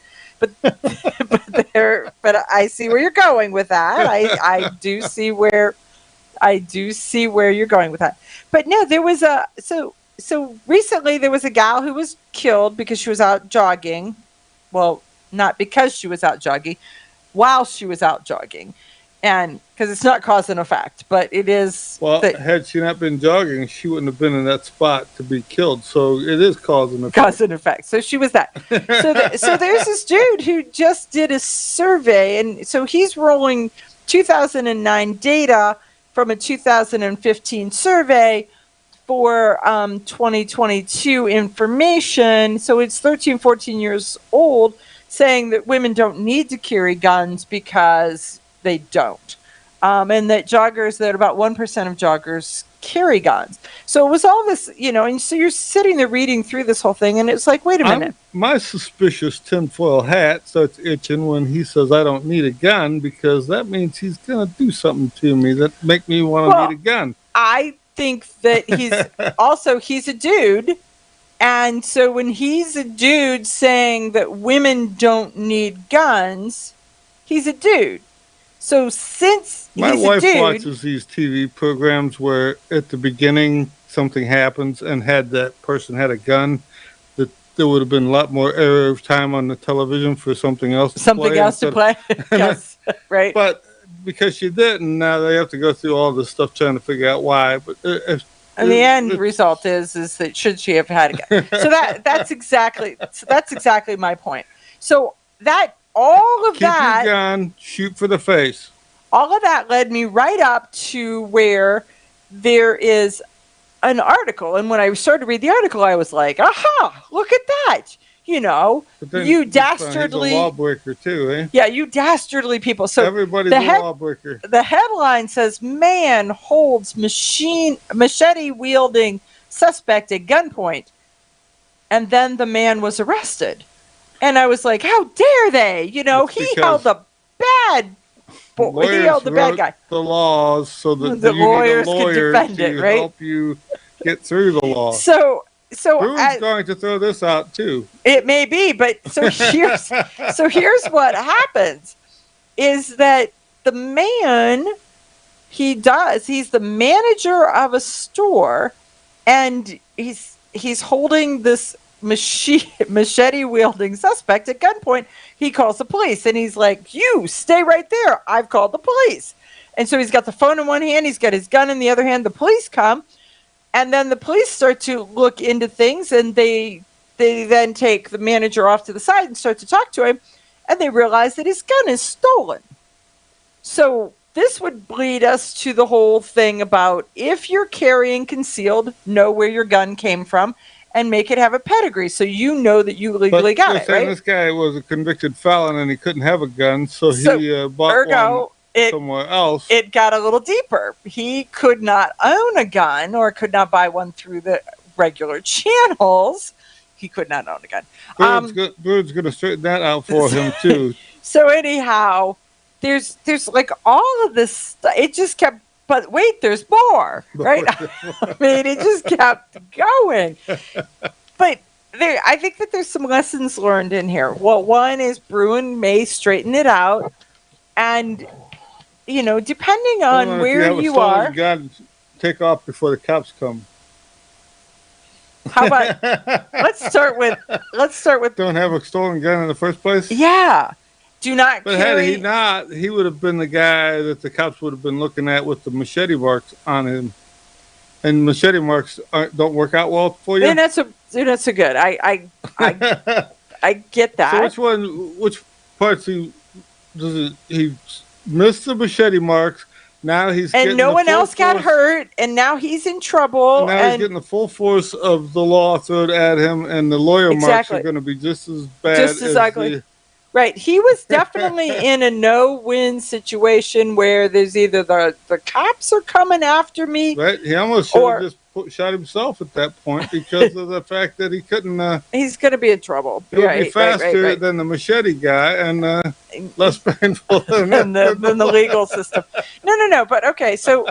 I see where you're going with that. I do see where you're going with that. But no, there was so recently there was a gal who was killed because she was out jogging. Well, not because she was out jogging, while she was out jogging. And because it's not cause and effect, but it is. Well, had she not been jogging, she wouldn't have been in that spot to be killed. So it is cause and effect. Cause and effect. So she was that. So there's this dude who just did a survey, and so he's rolling 2009 data from a 2015 survey for 2022 information. So it's 13, 14 years old, saying that women don't need to carry guns because they don't. and that about 1% of joggers carry guns. So it was all this, and so you're sitting there reading through this whole thing, and it's like, wait a minute. My suspicious tinfoil hat starts itching when he says I don't need a gun, because that means he's going to do something to me that make me want to need a gun. I think that he's a dude. And so when he's a dude saying that women don't need guns, he's a dude. So since my he's wife a dude, watches these TV programs where at the beginning something happens and had that person had a gun, that there would have been a lot more air of time on the television for something else to play. Yes, right. But because she didn't, now they have to go through all this stuff trying to figure out why. But and the end result is that should she have had a gun? So that's exactly my point. So keep your gun, shoot for the face. All of that led me right up to where there is an article, and when I started to read the article, I was like, "Aha! Look at that!" You dastardly he's a lawbreaker too, eh? Yeah, you dastardly people. So everybody's a lawbreaker. The headline says, "Man holds machete wielding suspect at gunpoint," and then the man was arrested. And I was like, "How dare they?" He held the bad guy. The laws so that the you lawyers need a lawyer could defend to it, right? help you get through the law. So Who's going to throw this out too? It may be, but here's what happens is that the man he's the manager of a store, and he's holding this machete wielding suspect at gunpoint. He calls the police and he's like, "You stay right there. I've called the police." And so he's got the phone in one hand, he's got his gun in the other hand. The police come. And then the police start to look into things, and they then take the manager off to the side and start to talk to him, and they realize that his gun is stolen. So this would lead us to the whole thing about if you're carrying concealed, know where your gun came from, and make it have a pedigree so you know that you legally got it, right? This guy was a convicted felon, and he couldn't have a gun, so he bought one somewhere else. It got a little deeper. He could not own a gun or could not buy one through the regular channels. He could not own a gun. Bird's going to straighten that out for him too. So anyhow, there's like all of this stuff. It just kept, but wait, there's more, right? I mean, it just kept going. But I think that there's some lessons learned in here. Well, one is Bruin may straighten it out, and depending on where you are, you got to take off before the cops come. How about let's start with don't have a stolen gun in the first place? Yeah. Do not But carry. had he not, he would have been the guy that the cops would have been looking at with the machete marks on him. And machete marks don't work out well for you. They're not so good. I get that. So which parts he missed the machete marks? Now he's and no one else got hurt, and now he's in trouble. Now he's getting the full force of the law thrown at him, and the lawyer marks are going to be just as bad, just as ugly. Right. He was definitely in a no-win situation where there's either the cops are coming after me. Right. He almost should have just shot himself at that point because of the fact that he couldn't. He's going to be in trouble. It would be faster than the machete guy and less painful than the legal system. No. But okay. So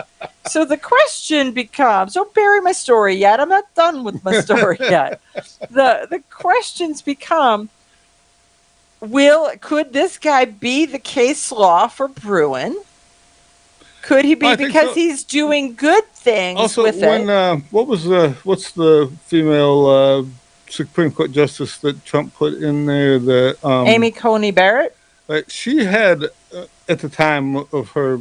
the question becomes: don't bury my story yet. I'm not done with my story yet. The questions become: could this guy be the case law for Bruin? Could he be because he's doing good things also, with it? What's the female Supreme Court justice that Trump put in there? Amy Coney Barrett. She had at the time of her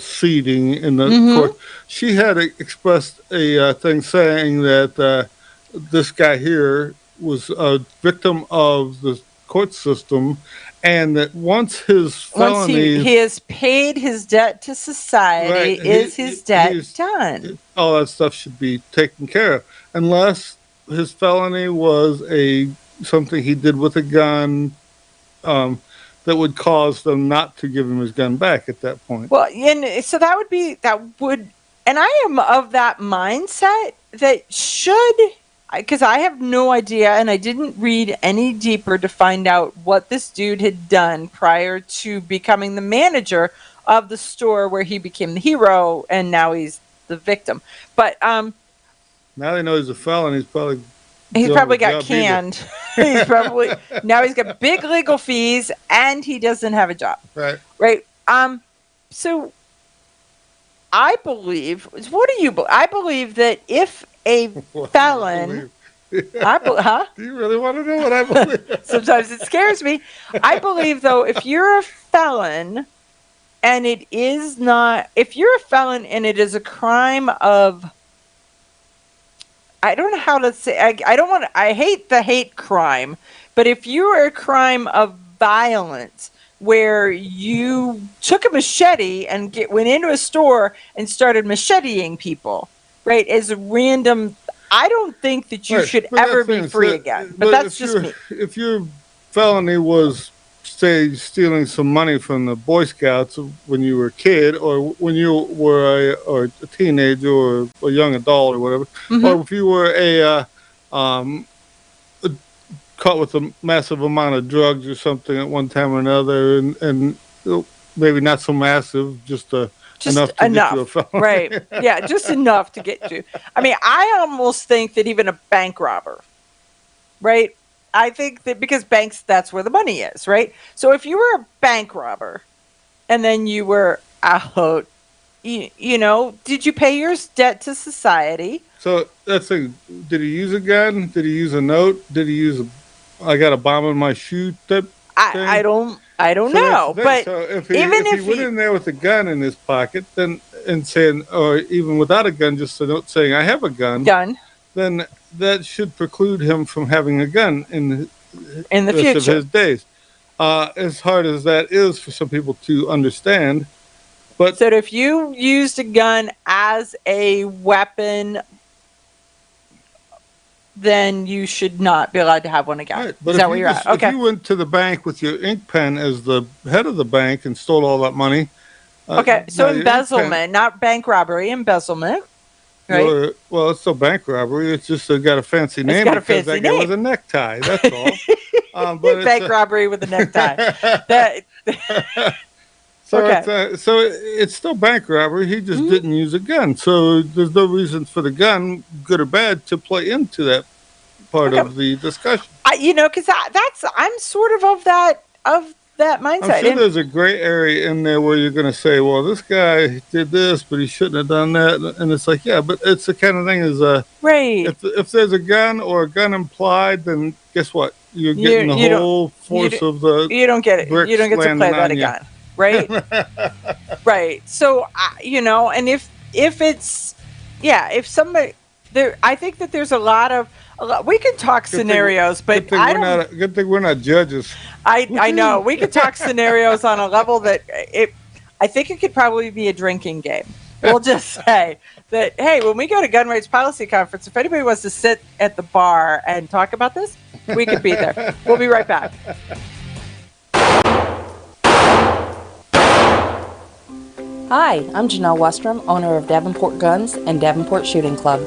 seating in the court, she had expressed a thing saying that this guy here was a victim of the court system, and that once he has paid his debt to society, his debt done? All that stuff should be taken care of, unless his felony was something he did with a gun. that would cause them not to give him his gun back at that point. Well, and so that would, and I am of that mindset that because I have no idea, and I didn't read any deeper to find out what this dude had done prior to becoming the manager of the store where he became the hero, and now he's the victim. But now they know he's a felon. He's probably got canned. He's probably now he's got big legal fees, and he doesn't have a job. Right. So I believe. What do you? I believe that if a felon. Do you really want to know what I believe? Sometimes it scares me. I believe, though, if you're a felon and it is not, if you're a felon and it is a crime of, I don't know how to say, I hate the hate crime, but if you are a crime of violence where you took a machete and went into a store and started macheteing people, right, as a random, I don't think that you should ever be free again. But that's just me. If your felony was, say, stealing some money from the Boy Scouts when you were a kid, or when you were a teenager or a young adult or whatever, or if you were caught with a massive amount of drugs or something at one time or another, and maybe not so massive, just enough to get you a felony. Right. Yeah, just enough to get you. I mean, I almost think that even a bank robber, right? I think that because banks, that's where the money is, right? So if you were a bank robber and then you were out, you know, did you pay your debt to society? So that's the thing. Did he use a gun? Did he use a note? Did he use I got a bomb in my shoe type thing? I don't know. But so if he went in there with a gun in his pocket, then and saying, or even without a gun, just a note saying, "I have a gun," then that should preclude him from having a gun in the future of his days. As hard as that is for some people to understand, but so if you used a gun as a weapon, then you should not be allowed to have one again. Right. But is that where you're at? Okay. If you went to the bank with your ink pen as the head of the bank and stole all that money. Okay, so embezzlement, not bank robbery, embezzlement. Right? Well, it's still bank robbery. It's just got a fancy name because that guy was a necktie. That's all. But bank robbery with a necktie. So it's still bank robbery. He just didn't use a gun. So there's no reason for the gun, good or bad, to play into that part of the discussion. Because I'm sort of that mindset. I'm sure there's a gray area in there where you're going to say, well, this guy did this, but he shouldn't have done that. And it's like, yeah, but it's the kind of thing right. If there's a gun or a gun implied, then guess what? You're getting the whole force of the You don't get it. You don't get to play that again. Right. Right. So, and if it's, if somebody there, I think that there's a lot, we can talk scenarios, but good thing we're not judges. I know we could talk scenarios on a level that I think it could probably be a drinking game. We'll just say that, hey, when we go to Gun Rights Policy Conference, if anybody wants to sit at the bar and talk about this, we could be there. We'll be right back. Hi, I'm Janelle Westrom, owner of Davenport Guns and Davenport Shooting Club.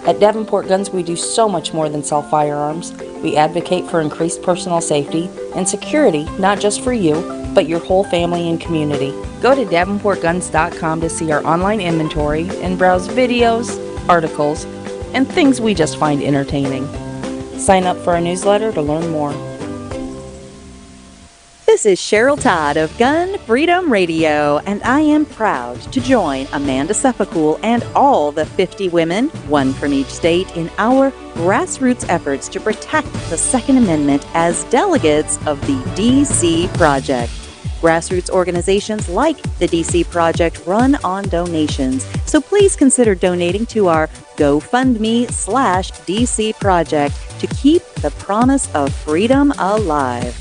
At Davenport Guns, we do so much more than sell firearms. We advocate for increased personal safety and security, not just for you, but your whole family and community. Go to davenportguns.com to see our online inventory and browse videos, articles, and things we just find entertaining. Sign up for our newsletter to learn more. This is Cheryl Todd of Gun Freedom Radio, and I am proud to join Amanda Sefcool and all the 50 women, one from each state, in our grassroots efforts to protect the Second Amendment as delegates of the DC Project. Grassroots organizations like the DC Project run on donations, so please consider donating to our GoFundMe/DC Project to keep the promise of freedom alive.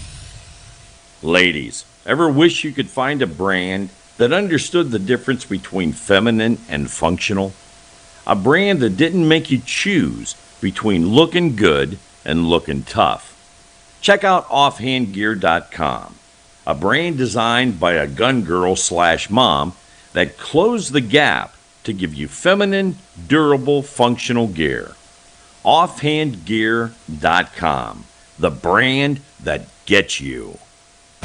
Ladies, ever wish you could find a brand that understood the difference between feminine and functional? A brand that didn't make you choose between looking good and looking tough. Check out offhandgear.com. a brand designed by a gun girl / mom that closed the gap to give you feminine, durable, functional gear. Offhandgear.com, the brand that gets you.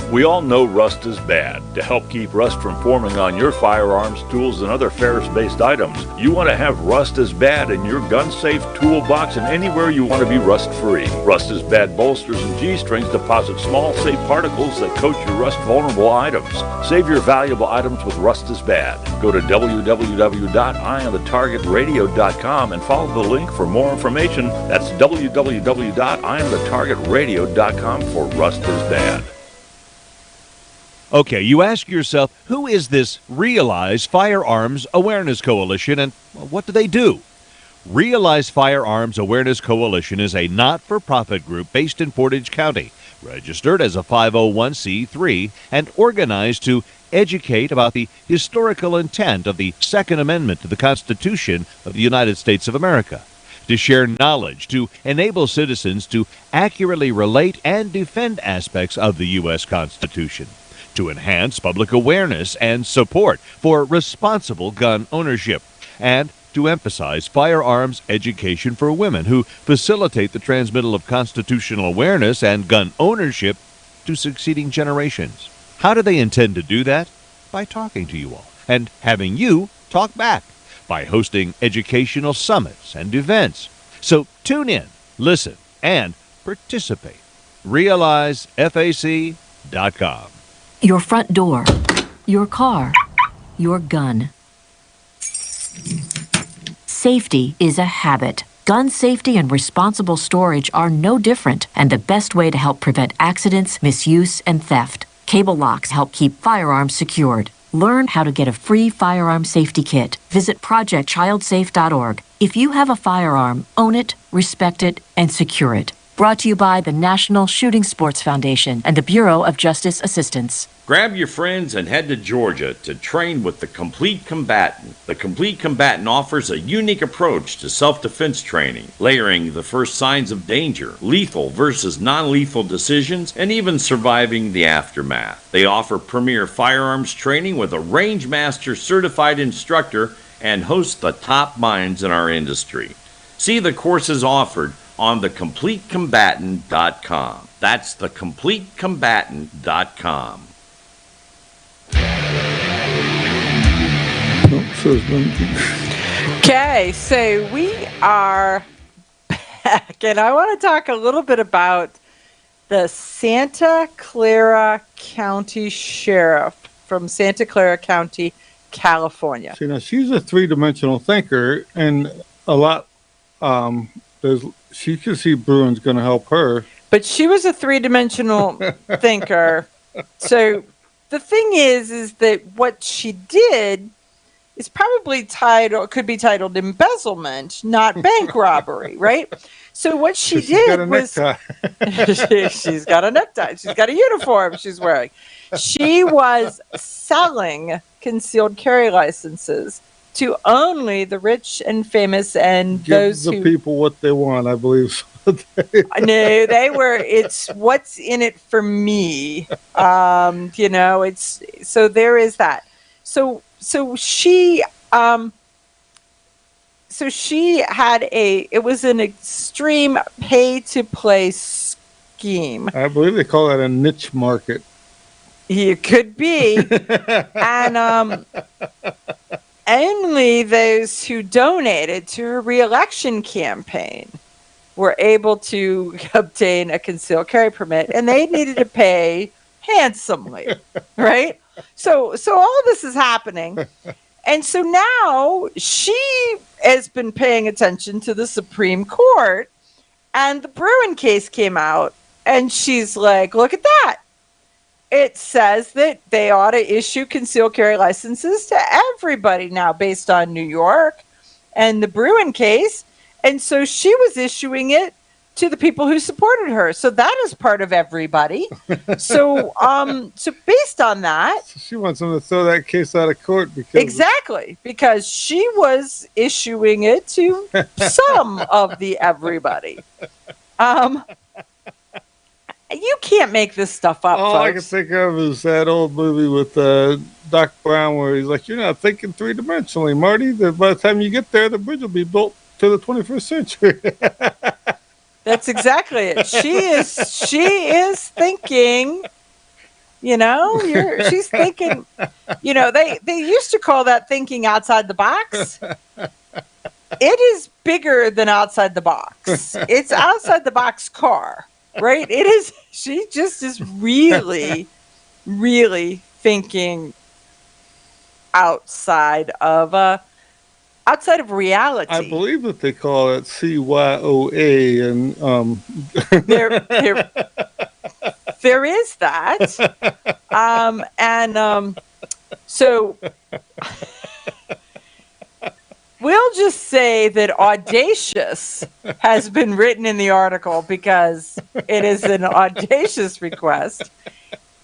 We all know rust is bad. To help keep rust from forming on your firearms, tools, and other ferrous-based items, you want to have Rust is Bad in your gun-safe toolbox and anywhere you want to be rust-free. Rust is Bad bolsters and G-strings deposit small, safe particles that coat your rust-vulnerable items. Save your valuable items with Rust is Bad. Go to www.eyeonthetargetradio.com and follow the link for more information. That's www.eyeonthetargetradio.com for Rust is Bad. Okay, you ask yourself, who is this Realize Firearms Awareness Coalition and what do they do? Realize Firearms Awareness Coalition is a not-for-profit group based in Portage County, registered as a 501c3 and organized to educate about the historical intent of the Second Amendment to the Constitution of the United States of America, to share knowledge, to enable citizens to accurately relate and defend aspects of the U.S. Constitution, to enhance public awareness and support for responsible gun ownership, and to emphasize firearms education for women who facilitate the transmittal of constitutional awareness and gun ownership to succeeding generations. How do they intend to do that? By talking to you all and having you talk back, by hosting educational summits and events. So tune in, listen, and participate. RealizeFAC.com. Your front door, your car, your gun. Safety is a habit. Gun safety and responsible storage are no different, and the best way to help prevent accidents, misuse, and theft. Cable locks help keep firearms secured. Learn how to get a free firearm safety kit. Visit projectchildsafe.org. If you have a firearm, own it, respect it, and secure it. Brought to you by the National Shooting Sports Foundation and the Bureau of Justice Assistance. Grab your friends and head to Georgia to train with the Complete Combatant. The Complete Combatant offers a unique approach to self-defense training, layering the first signs of danger, lethal versus non-lethal decisions, and even surviving the aftermath. They offer premier firearms training with a range master certified instructor and host the top minds in our industry. See the courses offered on thecompletecombatant.com. That's thecompletecombatant.com. Okay, so we are back, and I want to talk a little bit about the Santa Clara County Sheriff from Santa Clara County, California. See, now she's a three-dimensional thinker, and a lot. She can see Bruin's going to help her. But she was a three-dimensional thinker. So the thing is that what she did is probably could be titled embezzlement, not bank robbery, right? So what she did was she's got a necktie. She's got a uniform she's wearing. She was selling concealed carry licenses to only the rich and famous and those who give the people what they want, I believe. No, they were. It's what's in it for me. It's so there is that. So she had it was an extreme pay to play scheme. I believe they call that a niche market. It could be. And only those who donated to her re-election campaign were able to obtain a concealed carry permit, and they needed to pay handsomely, right? So all this is happening. And so now she has been paying attention to the Supreme Court, and the Bruin case came out, and she's like, look at that. It says that they ought to issue concealed carry licenses to everybody now based on New York and the Bruin case. And so she was issuing it to the people who supported her. So that is part of everybody. So based on that, she wants them to throw that case out of court because she was issuing it to some of the everybody. You can't make this stuff up, All I can folks. think of is that old movie with Doc Brown where he's like, "You're not thinking three-dimensionally, Marty. That by the time you get there, the bridge will be built to the 21st century." That's exactly it. She is thinking. She's thinking. They used to call that thinking outside the box. It is bigger than outside the box. It's outside the box car, right? It is. She just is really, really thinking outside of reality. I believe that they call it CYOA, and there is that, so we'll just say that audacious has been written in the article because it is an audacious request,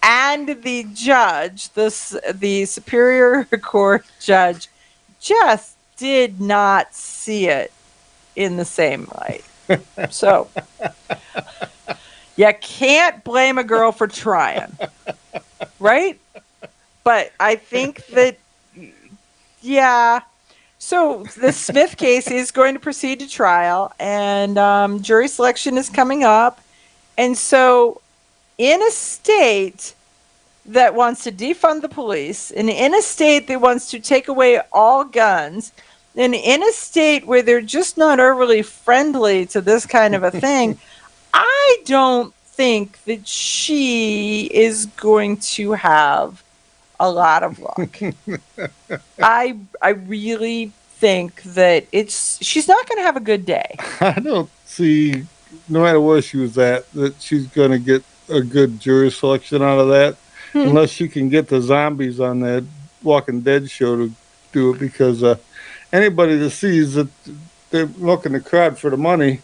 and the judge, the Superior Court judge, just did not see it in the same light. So you can't blame a girl for trying, right? But I think that, yeah. So the Smith case is going to proceed to trial, and jury selection is coming up. And so in a state that wants to defund the police, and in a state that wants to take away all guns, and in a state where they're just not overly friendly to this kind of a thing, I don't think that she is going to have a lot of luck. I really think that she's not going to have a good day. I don't see, no matter where she was at, that she's going to get a good jury selection out of that, unless she can get the zombies on that Walking Dead show to do it, because anybody that sees that they're milking the crowd for the money,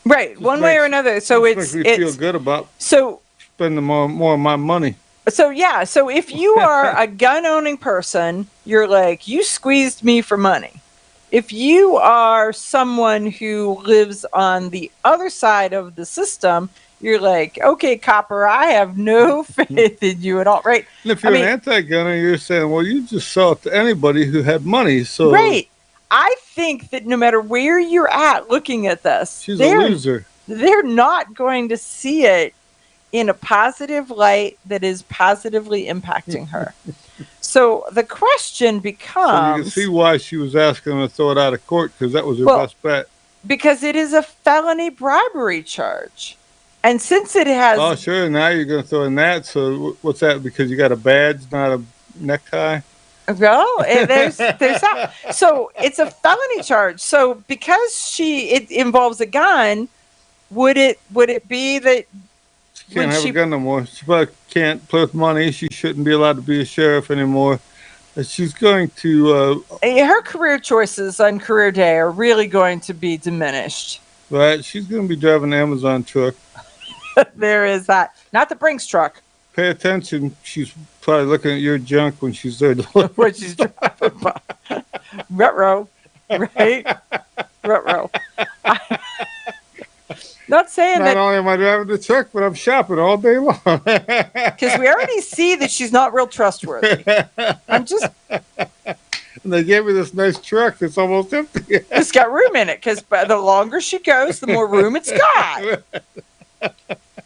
right, one way or another. So makes me feel good about spending more of my money. So yeah, so if you are a gun-owning person, you're like, you squeezed me for money. If you are someone who lives on the other side of the system, you're like, okay, copper, I have no faith in you at all, right? And if you're an anti-gunner, you're saying, well, you just saw it to anybody who had money. So right. I think that no matter where you're at looking at this, she's a loser. They're not going to see it in a positive light that is positively impacting her. So the question becomes... So you can see why she was asking them to throw it out of court, because that was her best bet. Because it is a felony bribery charge. And since it has... Oh, sure. Now you're going to throw in that. So what's that? Because you got a badge, not a necktie? No, there's that. So it's a felony charge. So because it involves a gun, would it be that... She can't have a gun no more. She probably can't play with money. She shouldn't be allowed to be a sheriff anymore. She's going to... her career choices on career day are really going to be diminished. Right. She's going to be driving an Amazon truck. There is that. Not the Brinks truck. Pay attention. She's probably looking at your junk when she's there. When she's driving by. Ruh-roh. Right? Ruh-roh. Not saying Not only am I driving the truck, but I'm shopping all day long. Because we already see that she's not real trustworthy. I'm just... And they gave me this nice truck that's almost empty. It's got room in it, because the longer she goes, the more room it's got.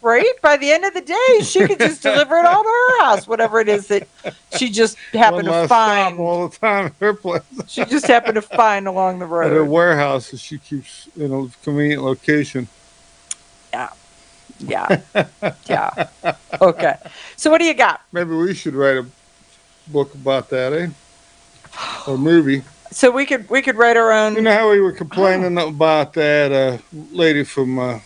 Right? By the end of the day, she could just deliver it all to her house, whatever it is that she just happened to find. All the time at her place. She just happened to find along the road. At her warehouse that she keeps in a convenient location. Yeah. Okay. So what do you got? Maybe we should write a book about that, eh? Or movie. So we could write our own. You know how we were complaining about that lady from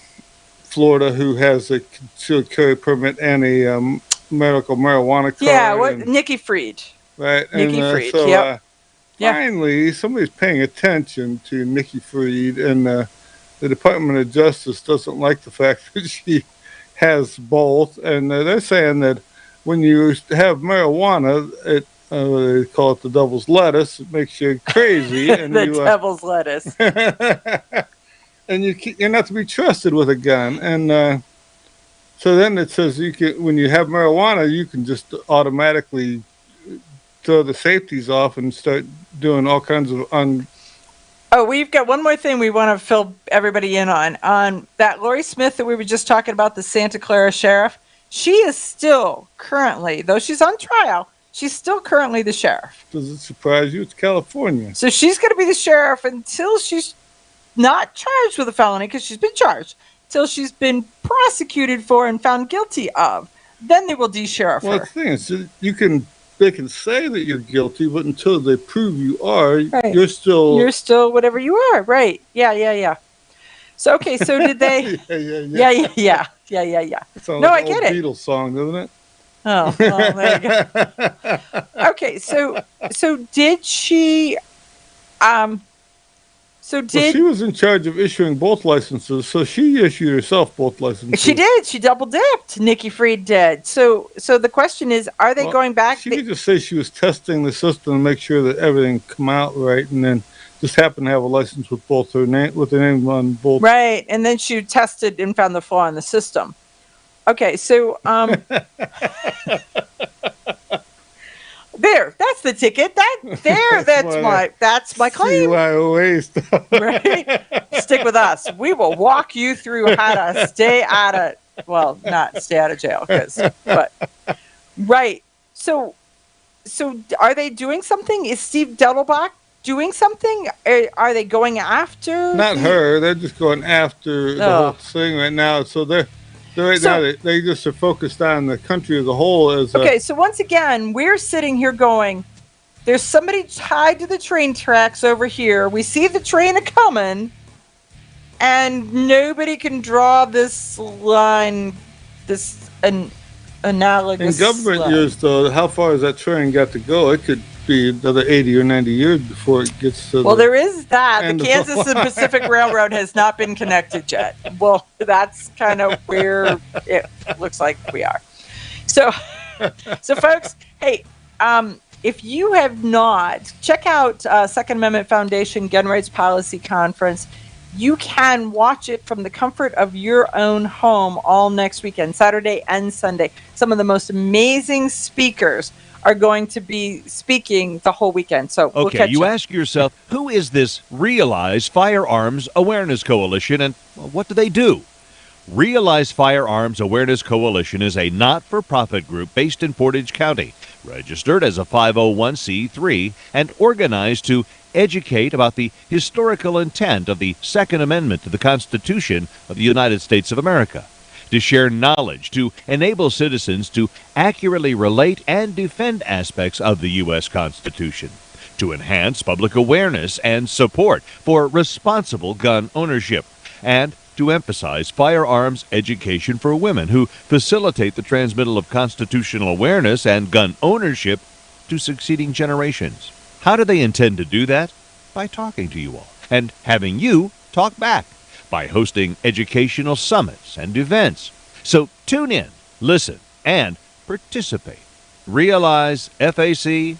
Florida who has a concealed carry permit and a medical marijuana card? Yeah, Nikki Fried. Right. Nikki Fried. So finally, somebody's paying attention to Nikki Fried, and the Department of Justice doesn't like the fact that she has both, and they're saying that when you have marijuana, they call it the devil's lettuce. It makes you crazy. And devil's lettuce. And you're not to be trusted with a gun. And So then it says you can, when you have marijuana, you can just automatically throw the safeties off and start doing all kinds of Oh, we've got one more thing we want to fill everybody in on that Lori Smith that we were just talking about, the Santa Clara sheriff. She is still currently, though she's on trial, she's still currently the sheriff. Does it surprise you? It's California. So she's going to be the sheriff until she's not charged with a felony, because she's been charged, until she's been prosecuted for and found guilty of. Then they will de-sheriff Well, her. the thing is, they can say that you're guilty, but until they prove you are, Right. you're still whatever you are, right? Yeah. So okay, so did they? yeah. Sounds No, like I an get old it. Beatles song, doesn't it? Oh, well, there you go. Okay, so did she? Well, she was in charge of issuing both licenses, so she issued herself both licenses. She did. She double dipped. Nikki Fried did. So the question is, are they going back? She could just say she was testing the system to make sure that everything come out right, and then just happened to have a license with both her name, with her name on both. Right, and then she tested and found the flaw in the system. Okay, so there, that's the ticket. That's my claim. CYOA stuff. Right? Stick with us. We will walk you through how to stay out of, well, not stay out of jail, but right. So are they doing something? Is Steve Dettelbach doing something? Are they going after? Not her. They're just going after the whole thing right now. So they just are focused on the country as a whole. Okay, so once again, we're sitting here going, there's somebody tied to the train tracks over here. We see the train a-coming, and nobody can draw this line, analogous in government line. years, though, how far has that train got to go? It could be another 80 or 90 years before it gets to Well, there is that. end The of- Kansas and Pacific Railroad has not been connected yet. Well, that's kind of where it looks like we are. So folks, hey, if you have not, check out Second Amendment Foundation Gun Rights Policy Conference. You can watch it from the comfort of your own home all next weekend, Saturday and Sunday. Some of the most amazing speakers are going to be speaking the whole weekend. So we'll Okay, catch you up. ask yourself, who is this Realize Firearms Awareness Coalition, and what do they do? Realize Firearms Awareness Coalition is a not-for-profit group based in Portage County, registered as a 501c3, and organized to educate about the historical intent of the Second Amendment to the Constitution of the United States of America, to share knowledge, to enable citizens to accurately relate and defend aspects of the U.S. Constitution, to enhance public awareness and support for responsible gun ownership, and to emphasize firearms education for women who facilitate the transmittal of constitutional awareness and gun ownership to succeeding generations. How do they intend to do that? By talking to you all and having you talk back, by hosting educational summits and events. So tune in, listen, and participate. Realize FAC